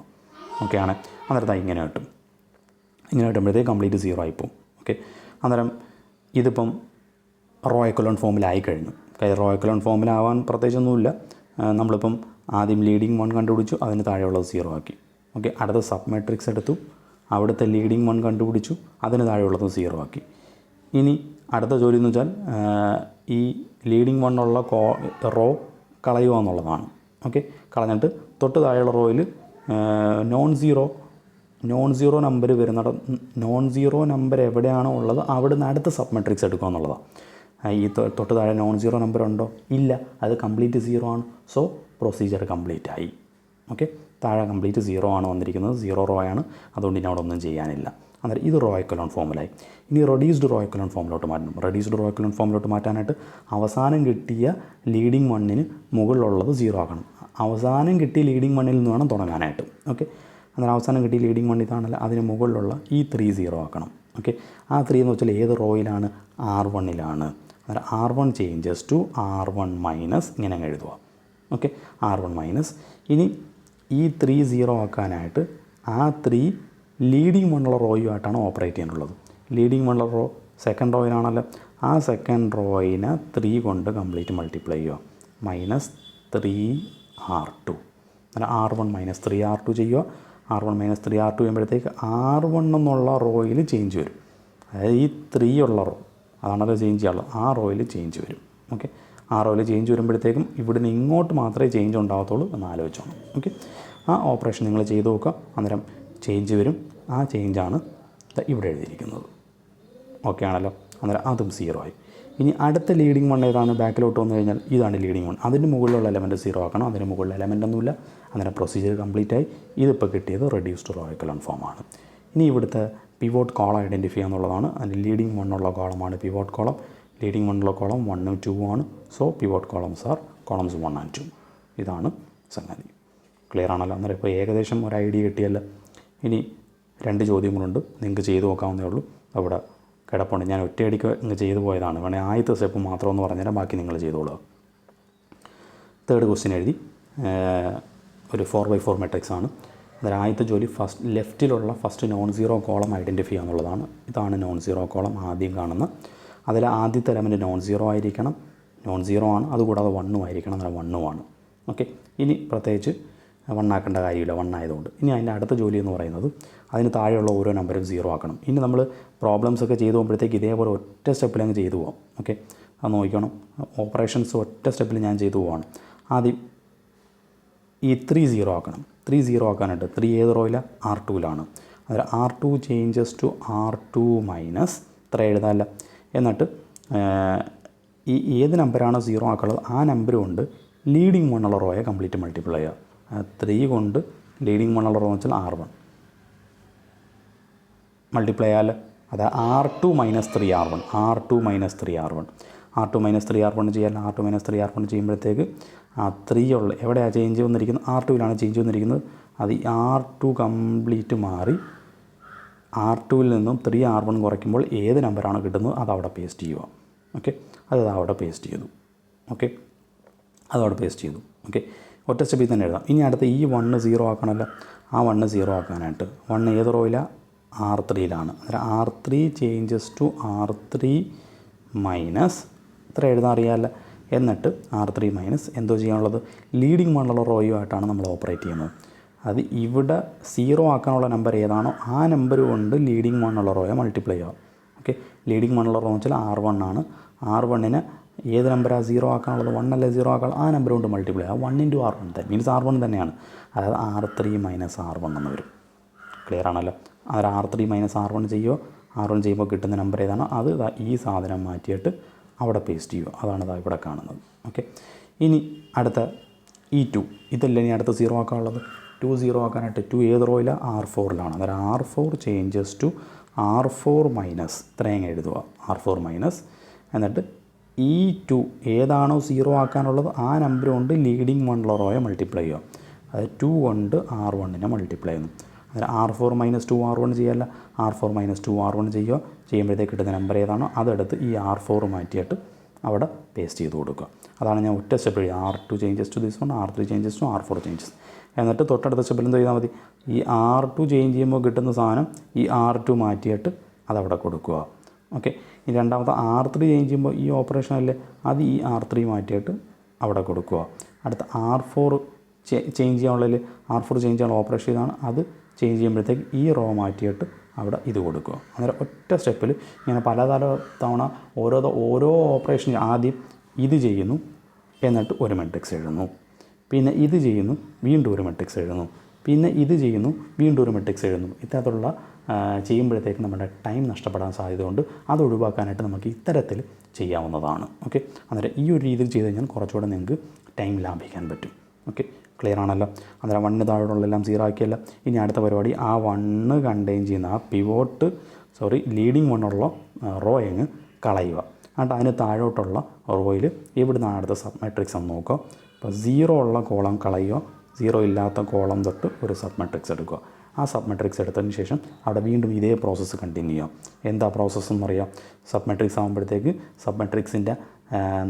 Speaker 1: ഓക്കെ ആണ്. അന്നേരത്തെ ഇങ്ങനെ കിട്ടുമ്പോഴത്തേക്ക് കംപ്ലീറ്റ് 0 ആയിപ്പോവും. ഓക്കെ, അന്നേരം ഇതിപ്പം റോ എക്കലോൺ ഫോമിലായി കഴിഞ്ഞു. റോ എക്കലോൺ ഫോമിലാവാൻ പ്രത്യേകിച്ചൊന്നുമില്ല. നമ്മളിപ്പം ആദ്യം ലീഡിങ് 1 കണ്ടുപിടിച്ചു, അതിന് താഴെയുള്ളത് 0 ആക്കി. ഓക്കെ, അടുത്ത സബ് മാട്രിക്സ് എടുത്തു, അവിടുത്തെ ലീഡിങ് 1 കണ്ടുപിടിച്ചു, അതിന് താഴെയുള്ളത് 0 ആക്കി. ഇനി അടുത്ത ജോലി എന്ന് വെച്ചാൽ ഈ ലീഡിങ് 1 ഉള്ള റോ കളയുക എന്നുള്ളതാണ്. ഓക്കെ, കളഞ്ഞിട്ട് തൊട്ട് താഴെയുള്ള റോയിൽ നോൺ സീറോ നമ്പർ വരുന്നിട നോൺ സീറോ നമ്പർ എവിടെയാണോ ഉള്ളത് അവിടുന്ന് അടുത്ത സബ് മാട്രിക്സ് എടുക്കുക എന്നുള്ളതാണ്. ഈ തൊട്ട് താഴെ നോൺ സീറോ നമ്പർ ഉണ്ടോ, ഇല്ല, അത് കംപ്ലീറ്റ് 0 ആണ്. സോ പ്രൊസീജിയർ കംപ്ലീറ്റ് ആയി. ഓക്കെ, താഴെ കംപ്ലീറ്റ് 0 ആണ് വന്നിരിക്കുന്നത്, 0 റോ ആണ്, അതുകൊണ്ട് ഇനി അവിടെ ഒന്നും ചെയ്യാനില്ല. അന്നേരം ഇത് റോ എക്കലോൺ ഫോമിലായി. ഇനി റെഡ്യൂസ്ഡ് റോ എക്കലോൺ ഫോമിലോട്ട് മാറ്റണം. റെഡ്യൂസ്ഡ് റോ എക്കലോൺ ഫോമിലോട്ട് മാറ്റാനായിട്ട് അവസാനം കിട്ടിയ ലീഡിങ് 1 മുകളിലുള്ളത് 0 ആക്കണം. അവസാനം കിട്ടിയ ലീഡിങ് 1 നിന്ന് വേണം തുടങ്ങാനായിട്ട്. ഓക്കെ, അന്നേരം അവസാനം കിട്ടിയ ലീഡിങ് 1 ഇതാണല്ലോ, അതിന് മുകളിലുള്ള ഈ 3 0 ആക്കണം. ഓക്കെ, ആ 3 എന്ന് വെച്ചാൽ ഏത് റോയിലാണ്, R1ലാണ്. അന്നേരം R1 changes to R1 minus ഇങ്ങനെ അങ്ങ് എഴുതുക. Okay, R1 minus. ഇനി ഈ 3 0 ആക്കാനായിട്ട് ആ 3 ലീഡിങ് 1 ഉള്ള റോയുമായിട്ടാണ് ഓപ്പറേറ്റ് ചെയ്യാനുള്ളത്. ലീഡിങ് 1 ഉള്ള റോ സെക്കൻഡ് റോയിലാണല്ലോ, ആ സെക്കൻഡ് റോയിനെ 3 കൊണ്ട് കംപ്ലീറ്റ് മൾട്ടിപ്ലൈ ചെയ്യുക, -3R2. അന്നേരം R1 - 3R2 ചെയ്യുക. R1 - 3R2 ചെയ്യുമ്പോഴത്തേക്ക് R1 എന്നുള്ള റോയിൽ ചേഞ്ച് വരും. അതായത് ഈ 3 ഉള്ള റോ അതാണല്ലോ ചേഞ്ച് ചെയ്യാനുള്ളത്, ആ റോയിൽ ചേഞ്ച് വരും. ഓക്കെ, ആ റോയിൽ ചേഞ്ച് വരുമ്പോഴത്തേക്കും ഇവിടുന്ന് ഇങ്ങോട്ട് മാത്രമേ ചേഞ്ച് ഉണ്ടാകത്തുള്ളൂ എന്ന് ആലോചിച്ചോണം. ഓക്കെ, ആ ഓപ്പറേഷൻ നിങ്ങൾ ചെയ്ത് നോക്കുക. അന്നേരം ചേഞ്ച് വരും. ആ ചേഞ്ചാണ് ഇവിടെ എഴുതിയിരിക്കുന്നത്. ഓക്കെ ആണല്ലോ. അന്നേരം അതും 0 ആയി. ഇനി അടുത്ത ലീഡിങ് 1 ഏതാണ്, ബാക്കിലോട്ട് വന്നു കഴിഞ്ഞാൽ ഇതാണ് ലീഡിങ് 1. അതിന് മുകളിലുള്ള എലമെൻറ്റ് 0 ആക്കണം. അതിന് മുകളിൽ എലമെൻ്റ് ഒന്നുമില്ല. അന്നേരം പ്രൊസീജിയർ കംപ്ലീറ്റ് ആയി. ഇതിപ്പോൾ കിട്ടിയത് റെഡ്യൂസ്ഡ് റോ എക്കലോൺ ഫോമാണ്. ഇനി ഇവിടുത്തെ പിവോട്ട് കോളം ഐഡൻറ്റിഫൈ ചെയ്യുക എന്നുള്ളതാണ്. അതിൽ ലീഡിങ് 1 ഉള്ള കോളമാണ് പിവോട്ട് കോളം. ലീഡിങ് 1 ഉള്ള കോളം 1 2 ആണ്. So pivot columns R columns 1 and 2. ഇതാണ് സംഗതി. ക്ലിയർ ആണല്ലോ. അന്നേരം ഇപ്പോൾ ഏകദേശം ഒരു ഐഡിയ കിട്ടിയല്ലോ. ഇനി 2 ചോദ്യങ്ങളുണ്ട്, നിങ്ങൾക്ക് ചെയ്ത് നോക്കാവുന്നേ ഉള്ളൂ. അവിടെ കിടപ്പുണ്ട്, ഞാൻ ഒറ്റയടിക്ക് ഇങ്ങ് ചെയ്തു പോയതാണ്. വേണേൽ ആദ്യത്തെ സ്റ്റെപ്പ് മാത്രമെന്ന് പറഞ്ഞുതരാം, ബാക്കി നിങ്ങൾ ചെയ്തോളുക. തേർഡ് ക്വസ്റ്റ്യൻ എഴുതി, ഒരു 4x4 മെട്രിക്സ് ആണ്. അന്നേരം ആദ്യത്തെ ജോലി ലെഫ്റ്റിലുള്ള first non zero column identify ചെയ്യുക എന്നുള്ളതാണ്. ഇതാണ് നോൺ സീറോ കോളം ആദ്യം കാണുന്ന. അതിൽ ആദ്യത്തെ എലമെൻറ്റ് നോൺ സീറോ ആയിരിക്കണം. നോൺ സീറോ ആണ്, അതുകൂടാതെ 1 ആയിരിക്കണം. അന്നേരം 1 ആണ്. ഓക്കെ, ഇനി പ്രത്യേകിച്ച് 1 ആക്കേണ്ട കാര്യമില്ല, 1 ആയതുകൊണ്ട്. ഇനി അതിൻ്റെ അടുത്ത ജോലി എന്ന് പറയുന്നത് അതിന് താഴെയുള്ള ഓരോ നമ്പറും 0 ആക്കണം. ഇനി നമ്മൾ പ്രോബ്ലംസ് ഒക്കെ ചെയ്തു പോകുമ്പോഴത്തേക്ക് ഇതേപോലെ ഒറ്റ സ്റ്റെപ്പിൽ അങ്ങ് ചെയ്തു പോകാം. ഓക്കെ, അത് നോക്കണം. ഓപ്പറേഷൻസ് ഒറ്റ സ്റ്റെപ്പിൽ ഞാൻ ചെയ്തു പോവാണ്. ആദ്യം ഈ 3 0 ആക്കണം. 3 0 ആക്കാനായിട്ട് 3 ഏത് റോയിലാണ്, R2ലാണ്. അതായത് R2 changes to R2 minus ഇത്ര എഴുതാമല്ല. എന്നിട്ട് ഈ ഏത് നമ്പറാണോ 0 ആക്കുള്ളത് ആ നമ്പർ കൊണ്ട് ലീഡിങ് 1 ഉള്ള റോയെ കംപ്ലീറ്റ് മൾട്ടിപ്ലൈ ചെയ്യുക. 3 കൊണ്ട് ലീഡിങ് 1 ഉള്ള റോ എന്ന് വെച്ചാൽ R1 മൾട്ടിപ്ലൈ ചെയ്യാൽ. അത് R2 - 3R1. R2 - 3R1. R2 - 3R1 ചെയ്യാൻ. R2 - 3R1 ചെയ്യുമ്പോഴത്തേക്ക് ആ 3 ഉള്ള എവിടെയാണ് ചേഞ്ച് വന്നിരിക്കുന്നത്, R2ലാണ് ചേഞ്ച് വന്നിരിക്കുന്നത്. അത് ഈ R2 കംപ്ലീറ്റ് മാറി R2ൽ നിന്നും 3R1 കുറയ്ക്കുമ്പോൾ ഏത് നമ്പറാണ് കിട്ടുന്നത് അത് അവിടെ പേസ്റ്റ് ചെയ്യുക. ഓക്കെ, അത് അവിടെ പേസ്റ്റ് ചെയ്തു. ഓക്കെ, അതവിടെ പേസ്റ്റ് ചെയ്തു. ഓക്കെ, ഒറ്റ സ്റ്റെപ്പിൽ തന്നെ എഴുതാം. ഇനി അടുത്ത ഈ 1 0 ആക്കണമല്ലോ. ആ 1 0 ആക്കാനായിട്ട് 1 ഏത് റോയിലാണ്, R3ലാണ്. അന്നേരം R3 changes to R3 minus ഇത്ര എഴുതാൻ അറിയാമല്ലോ. എന്നിട്ട് R3 മൈനസ് എന്തോ ചെയ്യാനുള്ളത്, ലീഡിങ് 1 ഉള്ള റോയുമായിട്ടാണ് നമ്മൾ ഓപ്പറേറ്റ് ചെയ്യുന്നത്. അത് ഇവിടെ 0 ആക്കാനുള്ള നമ്പർ ഏതാണോ ആ നമ്പർ കൊണ്ട് ലീഡിങ് 1 ഉള്ള റോയെ മൾട്ടിപ്ലൈ ചെയ്യാം. ഓക്കെ, ലീഡിങ് 1 ഉള്ള റോ എന്ന് വെച്ചാൽ R1 ആണ്. R1ന് ഏത് നമ്പറാണ് 0 ആക്കാനുള്ളത്, 1 അല്ലേ 0 ആക്കാനുള്ളത്, ആ നമ്പർ കൊണ്ട് മൾട്ടിപ്ലൈ ചെയ്യാം. 1 × R1 തന്നെ മീൻസ് R1 തന്നെയാണ്. അതായത് R3 മൈനസ് R1 എന്ന് വരും. ക്ലിയർ ആണല്ലോ. അന്നേരം R3 മൈനസ് R1 ചെയ്യുമോ, R1 ചെയ്യുമ്പോൾ കിട്ടുന്ന നമ്പർ ഏതാണോ അത് ഈ സാധനം മാറ്റിയിട്ട് അവിടെ പേസ്റ്റ് ചെയ്യുക. അതാണ് ഇതാ ഇവിടെ കാണുന്നത്. ഓക്കെ, ഇനി അടുത്ത E2 ഇതല്ലേ ഇനി അടുത്ത 0 ആക്കാനുള്ളത്. 2 0 ആക്കാനായിട്ട് 2 ഏത് റോയിലാണ്? R4ലാണ്. അന്നേരം R4 changes to R4 minus ഇത്രയും എഴുതുക. R4 മൈനസ് എന്നിട്ട് E2 ഏതാണോ 0 ആക്കാനുള്ളത് ആ നമ്പർ കൊണ്ട് ലീഡിങ് വണ്ണുള്ള റോയെ മൾട്ടിപ്ലൈ ചെയ്യുക. അതായത് 2 കൊണ്ട് R1നെ മൾട്ടിപ്ലൈ ചെയ്യുന്നു. അന്നേരം R4 മൈനസ് 2 R1 ചെയ്യല്ല, R4 മൈനസ് 2 R1 ചെയ്യുക. ചെയ്യുമ്പോഴത്തേക്ക് കിട്ടുന്ന നമ്പർ ഏതാണോ അതെടുത്ത് ഈ R4 മാറ്റിയിട്ട് അവിടെ പേസ്റ്റ് ചെയ്ത് കൊടുക്കുക. അതാണ് ഞാൻ ഒറ്റ സ്റ്റെപ്പ് എഴുതി. R2 changes to this one, R3 changes to R4 changes. എന്നിട്ട് തൊട്ടടുത്ത സ്റ്റെപ്പിൽ എന്ത് ചെയ്താൽ മതി, ഈ R2 ചേഞ്ച് ചെയ്യുമ്പോൾ കിട്ടുന്ന സാധനം ഈ R2 മാറ്റിയിട്ട് അതവിടെ കൊടുക്കുക. ഓക്കെ, ഈ രണ്ടാമത്തെ R3 ചേഞ്ച് ചെയ്യുമ്പോൾ ഈ ഓപ്പറേഷൻ അല്ലേ, അത് ഈ R3 മാറ്റിയിട്ട് അവിടെ കൊടുക്കുക. അടുത്ത R4 ചേഞ്ച് ചെയ്യാനുള്ളതിൽ R4 ചേഞ്ച് ചെയ്യാനുള്ള ഓപ്പറേഷൻ ഇതാണ്, അത് ചേഞ്ച് ചെയ്യുമ്പോഴത്തേക്ക് ഈ റോ മാറ്റിയിട്ട് അവിടെ ഇത് കൊടുക്കുക. അന്നേരം ഒറ്റ സ്റ്റെപ്പിൽ ഇങ്ങനെ പല തവണ ഓരോ ഓപ്പറേഷൻ ആദ്യം ഇത് ചെയ്യുന്നു, എന്നിട്ട് ഒരു മെട്രിക്സ് എഴുതുന്നു, പിന്നെ ഇത് ചെയ്യുന്നു, വീണ്ടും ഒരു മെട്രിക്സ് എഴുതുന്നു, പിന്നെ ഇത് ചെയ്യുന്നു, വീണ്ടും ഒരു മെട്രിക്സ് എഴുതുന്നു. ഇത്തരത്തിലുള്ള ചെയ്യുമ്പോഴത്തേക്ക് നമ്മുടെ ടൈം നഷ്ടപ്പെടാൻ സാധ്യതയുണ്ട്. അത് ഒഴിവാക്കാനായിട്ട് നമുക്ക് ഇത്തരത്തിൽ ചെയ്യാവുന്നതാണ്. ഓക്കെ, അന്നേരം ഈ ഒരു രീതിയിൽ ചെയ്ത് കഴിഞ്ഞാൽ കുറച്ചുകൂടെ നിങ്ങൾക്ക് ടൈം ലാഭിക്കാൻ പറ്റും. ഓക്കെ, ക്ലിയർ ആണല്ലോ. അന്നേരം 1 താഴോട്ടുള്ളതെല്ലാം 0 ആക്കിയല്ല. ഇനി അടുത്ത പരിപാടി ആ 1 കണ്ടെയ്ൻ ചെയ്യുന്ന ആ ലീഡിങ് വണ്ണുള്ള റോ അങ്ങ് കളയുക. എന്നിട്ട് അതിന് താഴോട്ടുള്ള റോയിൽ എവിടുന്നാണ് അടുത്ത സബ് മെട്രിക്സ് എന്ന് നോക്കുക. അപ്പോൾ 0 ഉള്ള കോളം കളയുക, 0 ഇല്ലാത്ത കോളം തൊട്ട് ഒരു സബ് മെട്രിക്സ് എടുക്കുക. ആ സബ് മെട്രിക്സ് എടുത്തതിന് ശേഷം അവിടെ വീണ്ടും ഇതേ പ്രോസസ്സ് കണ്ടിന്യൂ ചെയ്യാം. എന്താ പ്രോസസ്സ് എന്ന് പറയാം, സബ് മെട്രിക്സ് ആകുമ്പോഴത്തേക്ക് സബ് മെട്രിക്സിൻ്റെ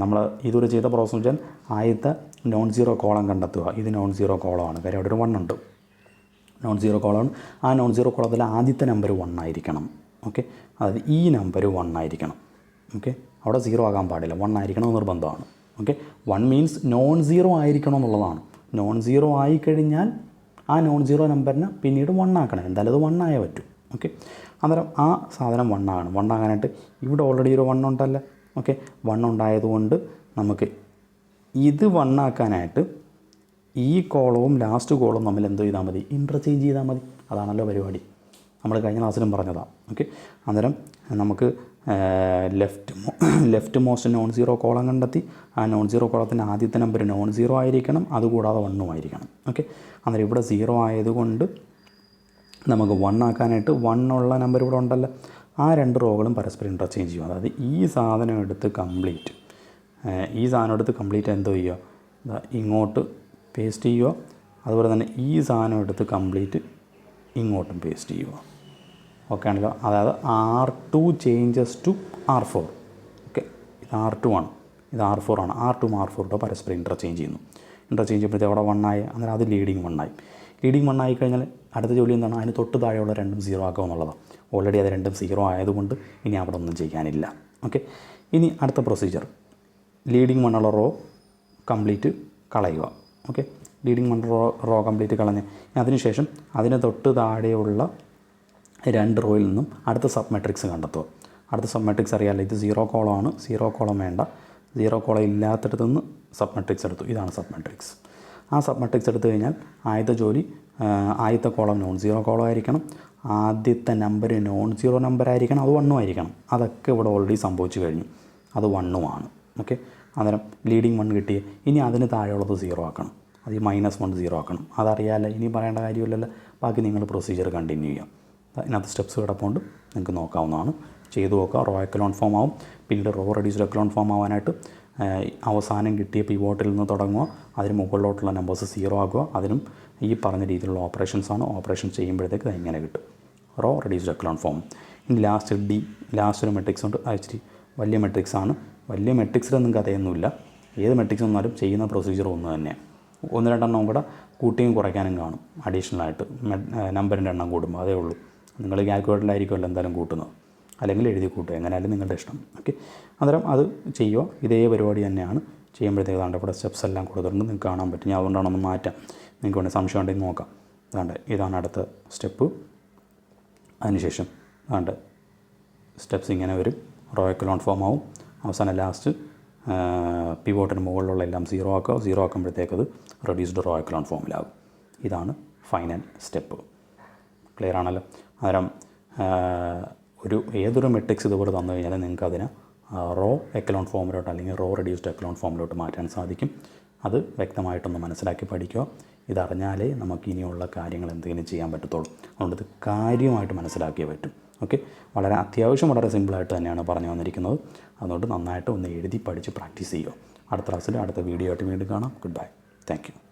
Speaker 1: നമ്മൾ ഇതുവരെ ചെയ്ത പ്രോസസ്സ് വെച്ചാൽ ആദ്യത്തെ നോൺ സീറോ കോളം കണ്ടെത്തുക. ഇത് നോൺ സീറോ കോളമാണ്, കാര്യം അവിടെ ഒരു 1 ഉണ്ട്. നോൺ സീറോ കോളമാണ്. ആ നോൺ സീറോ കോളത്തിൽ ആദ്യത്തെ നമ്പർ 1 ആയിരിക്കണം. ഓക്കെ, അതായത് ഈ നമ്പർ 1 ആയിരിക്കണം. ഓക്കെ, അവിടെ 0 ആകാൻ പാടില്ല, 1 ആയിരിക്കണം നിർബന്ധമാണ്. ഓക്കെ, 1 മീൻസ് നോൺ സീറോ ആയിരിക്കണം എന്നുള്ളതാണ്. നോൺ സീറോ ആയിക്കഴിഞ്ഞാൽ ആ നോൺ സീറോ നമ്പറിനെ പിന്നീട് 1 ആക്കണം. എന്തായാലും അത് 1 ആയേ പറ്റൂ. ഓക്കെ, അന്നേരം ആ സാധനം 1 ആണ്. 1 ആകാനായിട്ട് ഇവിടെ ഓൾറെഡി ഒരു 1 ഉണ്ടല്ലോ. ഓക്കെ, 1 ഉണ്ടായതുകൊണ്ട് നമുക്ക് ഇത് 1 ആക്കാനായിട്ട് ഈ കോളവും ലാസ്റ്റ് കോളവും തമ്മിൽ എന്ത് ചെയ്താൽ മതി, ഇൻ്റർചേഞ്ച് ചെയ്താൽ മതി. അതാണല്ലോ പരിപാടി, നമ്മൾ കഴിഞ്ഞ ക്ലാസ്സിലും പറഞ്ഞതാണ്. ഓക്കെ, അന്നേരം നമുക്ക് left most non zero column കണ്ടെത്തി. ആ നോൺ സീറോ കോളത്തിൻ്റെ ആദ്യത്തെ നമ്പർ നോൺ സീറോ ആയിരിക്കണം, അതുകൂടാതെ 1 ആയിരിക്കണം. ഓക്കെ, അന്നേരം ഇവിടെ 0 ആയതുകൊണ്ട് നമുക്ക് 1 ആക്കാനായിട്ട് 1 ഉള്ള നമ്പർ ഇവിടെ ഉണ്ടല്ലോ, ആ 2 റോകളും പരസ്പരം ഇൻ്റർചേഞ്ച് ചെയ്യും. അതായത് ഈ സാധനം എടുത്ത് കംപ്ലീറ്റ് എന്തോ ചെയ്യുക, ഇങ്ങോട്ട് പേസ്റ്റ് ചെയ്യുക. അതുപോലെ തന്നെ ഈ സാധനം എടുത്ത് കംപ്ലീറ്റ് ഇങ്ങോട്ടും പേസ്റ്റ് ചെയ്യുക. ഓക്കെ ആണല്ലോ. അതായത് R2 changes to R4. Okay, ഇത് R2 ആണ്, ഇത് R4 ആണ്. R2 R4 പരസ്പരം ഇൻ്റർചേഞ്ച് ചെയ്യുന്നു. ഇൻ്റർചേഞ്ച് ചെയ്യുമ്പോഴത്തേക്ക് അവിടെ 1 ആയി. അന്നേരം അത് ലീഡിങ് 1 ആയി. ലീഡിങ് 1 ആയി കഴിഞ്ഞാൽ അടുത്ത ജോലി എന്താണ്, അതിന് തൊട്ട് താഴെയുള്ള രണ്ടും 0 ആക്കുക എന്നുള്ളതാണ്. ഓൾറെഡി അത് രണ്ടും 0 ആയതുകൊണ്ട് ഇനി അവിടെ ഒന്നും ചെയ്യാനില്ല. ഓക്കെ, ഇനി അടുത്ത പ്രൊസീജിയർ, ലീഡിങ് 1 റോ കംപ്ലീറ്റ് കളയുക. ഓക്കെ, ലീഡിങ് 1 റോ കംപ്ലീറ്റ് കളഞ്ഞ് അതിനുശേഷം അതിന് തൊട്ട് താഴെയുള്ള 2 റോയിൽ നിന്നും അടുത്ത സബ് മെട്രിക്സ് കണ്ടെത്തുക. അടുത്ത സബ് മെട്രിക്സ് അറിയാമല്ലോ, ഇത് 0 കോളമാണ്. 0 കോളം വേണ്ട, 0 കോളം ഇല്ലാത്തടത്ത് നിന്ന് സബ് മെട്രിക്സ് എടുത്തു. ഇതാണ് സബ് മെട്രിക്സ്. ആ സബ് മെട്രിക്സ് എടുത്തു കഴിഞ്ഞാൽ ആദ്യത്തെ കോളം നോൺ സീറോ കോളം ആയിരിക്കണം, ആദ്യത്തെ നമ്പർ നോൺ സീറോ നമ്പർ ആയിരിക്കണം, അത് 1 ആയിരിക്കണം. അതൊക്കെ ഇവിടെ ഓൾറെഡി സംഭവിച്ചു കഴിഞ്ഞു, അത് 1 ആണ്. ഓക്കെ, അന്നേരം ലീഡിങ് 1 കിട്ടിയ ഇനി അതിന് താഴെയുള്ളത് 0 ആക്കണം, അത് ഈ -1 0 ആക്കണം. അതറിയാമല്ലോ, ഇനി പറയേണ്ട കാര്യമില്ലല്ലോ. ബാക്കി നിങ്ങൾ പ്രൊസീജിയർ കണ്ടിന്യൂ ചെയ്യാം. ഇതിനകത്ത് സ്റ്റെപ്സ് കിടപ്പുണ്ട്, നിങ്ങൾക്ക് നോക്കാവുന്നതാണ്. ചെയ്തു നോക്കുക. റോ എക്കലോൺ ഫോം ആവും, പിന്നീട് റോ റെഡ്യൂസ്ഡ് എക്കലോൺ ഫോം ആവാനായിട്ട് അവസാനം കിട്ടിയ പിവോട്ടിൽ നിന്ന് തുടങ്ങുക, അതിന് മുകളിലോട്ടുള്ള നമ്പേഴ്സ് 0 ആക്കുക. അതിനും ഈ പറഞ്ഞ രീതിയിലുള്ള ഓപ്പറേഷൻസാണ്. ഓപ്പറേഷൻ ചെയ്യുമ്പോഴത്തേക്ക് അത് എങ്ങനെ കിട്ടും, റോ റെഡ്യൂസ്ഡ് എക്കലോൺ ഫോം. ഇനി ലാസ്റ്റ് ഒരു മെട്രിക്സ് ഉണ്ട്, അത് ഇച്ചിരി വലിയ മെട്രിക്സാണ്. വലിയ മെട്രിക്സിലൊന്നും കഥയൊന്നുമില്ല, ഏത് മെട്രിക്സ് വന്നാലും ചെയ്യുന്ന പ്രൊസീജിയർ ഒന്ന് തന്നെയാണ്. 1-2 എണ്ണം കൂടെ കൂട്ടിയും കുറയ്ക്കാനും കാണും, അഡീഷണലായിട്ട് നമ്പറിൻ്റെ എണ്ണം കൂടുമ്പോൾ, അതേ ഉള്ളൂ. നിങ്ങൾ കാൽക്കുലേറ്ററിലായിരിക്കുമല്ലോ എന്തായാലും കൂട്ടുന്നത്, അല്ലെങ്കിൽ എഴുതി കൂട്ടുക, എങ്ങനെയായാലും നിങ്ങളുടെ ഇഷ്ടം. ഓക്കെ, അന്നേരം അത് ചെയ്യുക. ഇതേ പരിപാടി തന്നെയാണ് ചെയ്യുമ്പോഴത്തേക്ക് താണ്ട് ഇവിടെ സ്റ്റെപ്സ് എല്ലാം കൊടുത്തിട്ടുണ്ട്, നിങ്ങൾക്ക് കാണാൻ പറ്റും. ഞാൻ അതുകൊണ്ടാണ് ഒന്ന് മാറ്റാം, നിങ്ങൾക്ക് വേണ്ടി സംശയം ഉണ്ടെങ്കിൽ നോക്കാം. ഇതാണ് അടുത്ത സ്റ്റെപ്പ്. അതിനുശേഷം സ്റ്റെപ്സ് ഇങ്ങനെ വരും. റോ എക്കലോൺ ഫോം ആവും. അവസാനം ലാസ്റ്റ് പിവോട്ടിന് മുകളിലുള്ള എല്ലാം 0 ആക്കുക. 0 ആക്കുമ്പോഴത്തേക്കത് റെഡ്യൂസ്ഡ് റോ എക്കലോൺ ഫോമിലാകും. ഇതാണ് ഫൈനൽ സ്റ്റെപ്പ്. ക്ലിയർ ആണല്ലോ. അന്നേരം ഏതൊരു മെട്രിക്സ് ഇതുപോലെ തന്നു കഴിഞ്ഞാൽ നിങ്ങൾക്ക് അതിനെ റോ എക്കലോൺ ഫോമിലോട്ട് അല്ലെങ്കിൽ റോ റെഡ്യൂസ്ഡ് എക്കലോൺ ഫോമിലോട്ട് മാറ്റാൻ സാധിക്കും. അത് വ്യക്തമായിട്ടൊന്ന് മനസ്സിലാക്കി പഠിക്കുക. ഇതറിഞ്ഞാലേ നമുക്ക് ഇനിയുള്ള കാര്യങ്ങൾ എന്തെങ്കിലും ചെയ്യാൻ പറ്റത്തുള്ളൂ. അതുകൊണ്ട് ഇത് കാര്യമായിട്ട് മനസ്സിലാക്കിയേ പറ്റും. ഓക്കെ, വളരെ അത്യാവശ്യം വളരെ സിമ്പിളായിട്ട് തന്നെയാണ് പറഞ്ഞു വന്നിരിക്കുന്നത്. അതുകൊണ്ട് നന്നായിട്ട് ഒന്ന് എഴുതി പഠിച്ച് പ്രാക്ടീസ് ചെയ്യുക. അടുത്ത ക്ലാസ്സിൽ അടുത്ത വീഡിയോ ആയിട്ട് വീണ്ടും കാണാം. Good bye. Thank you.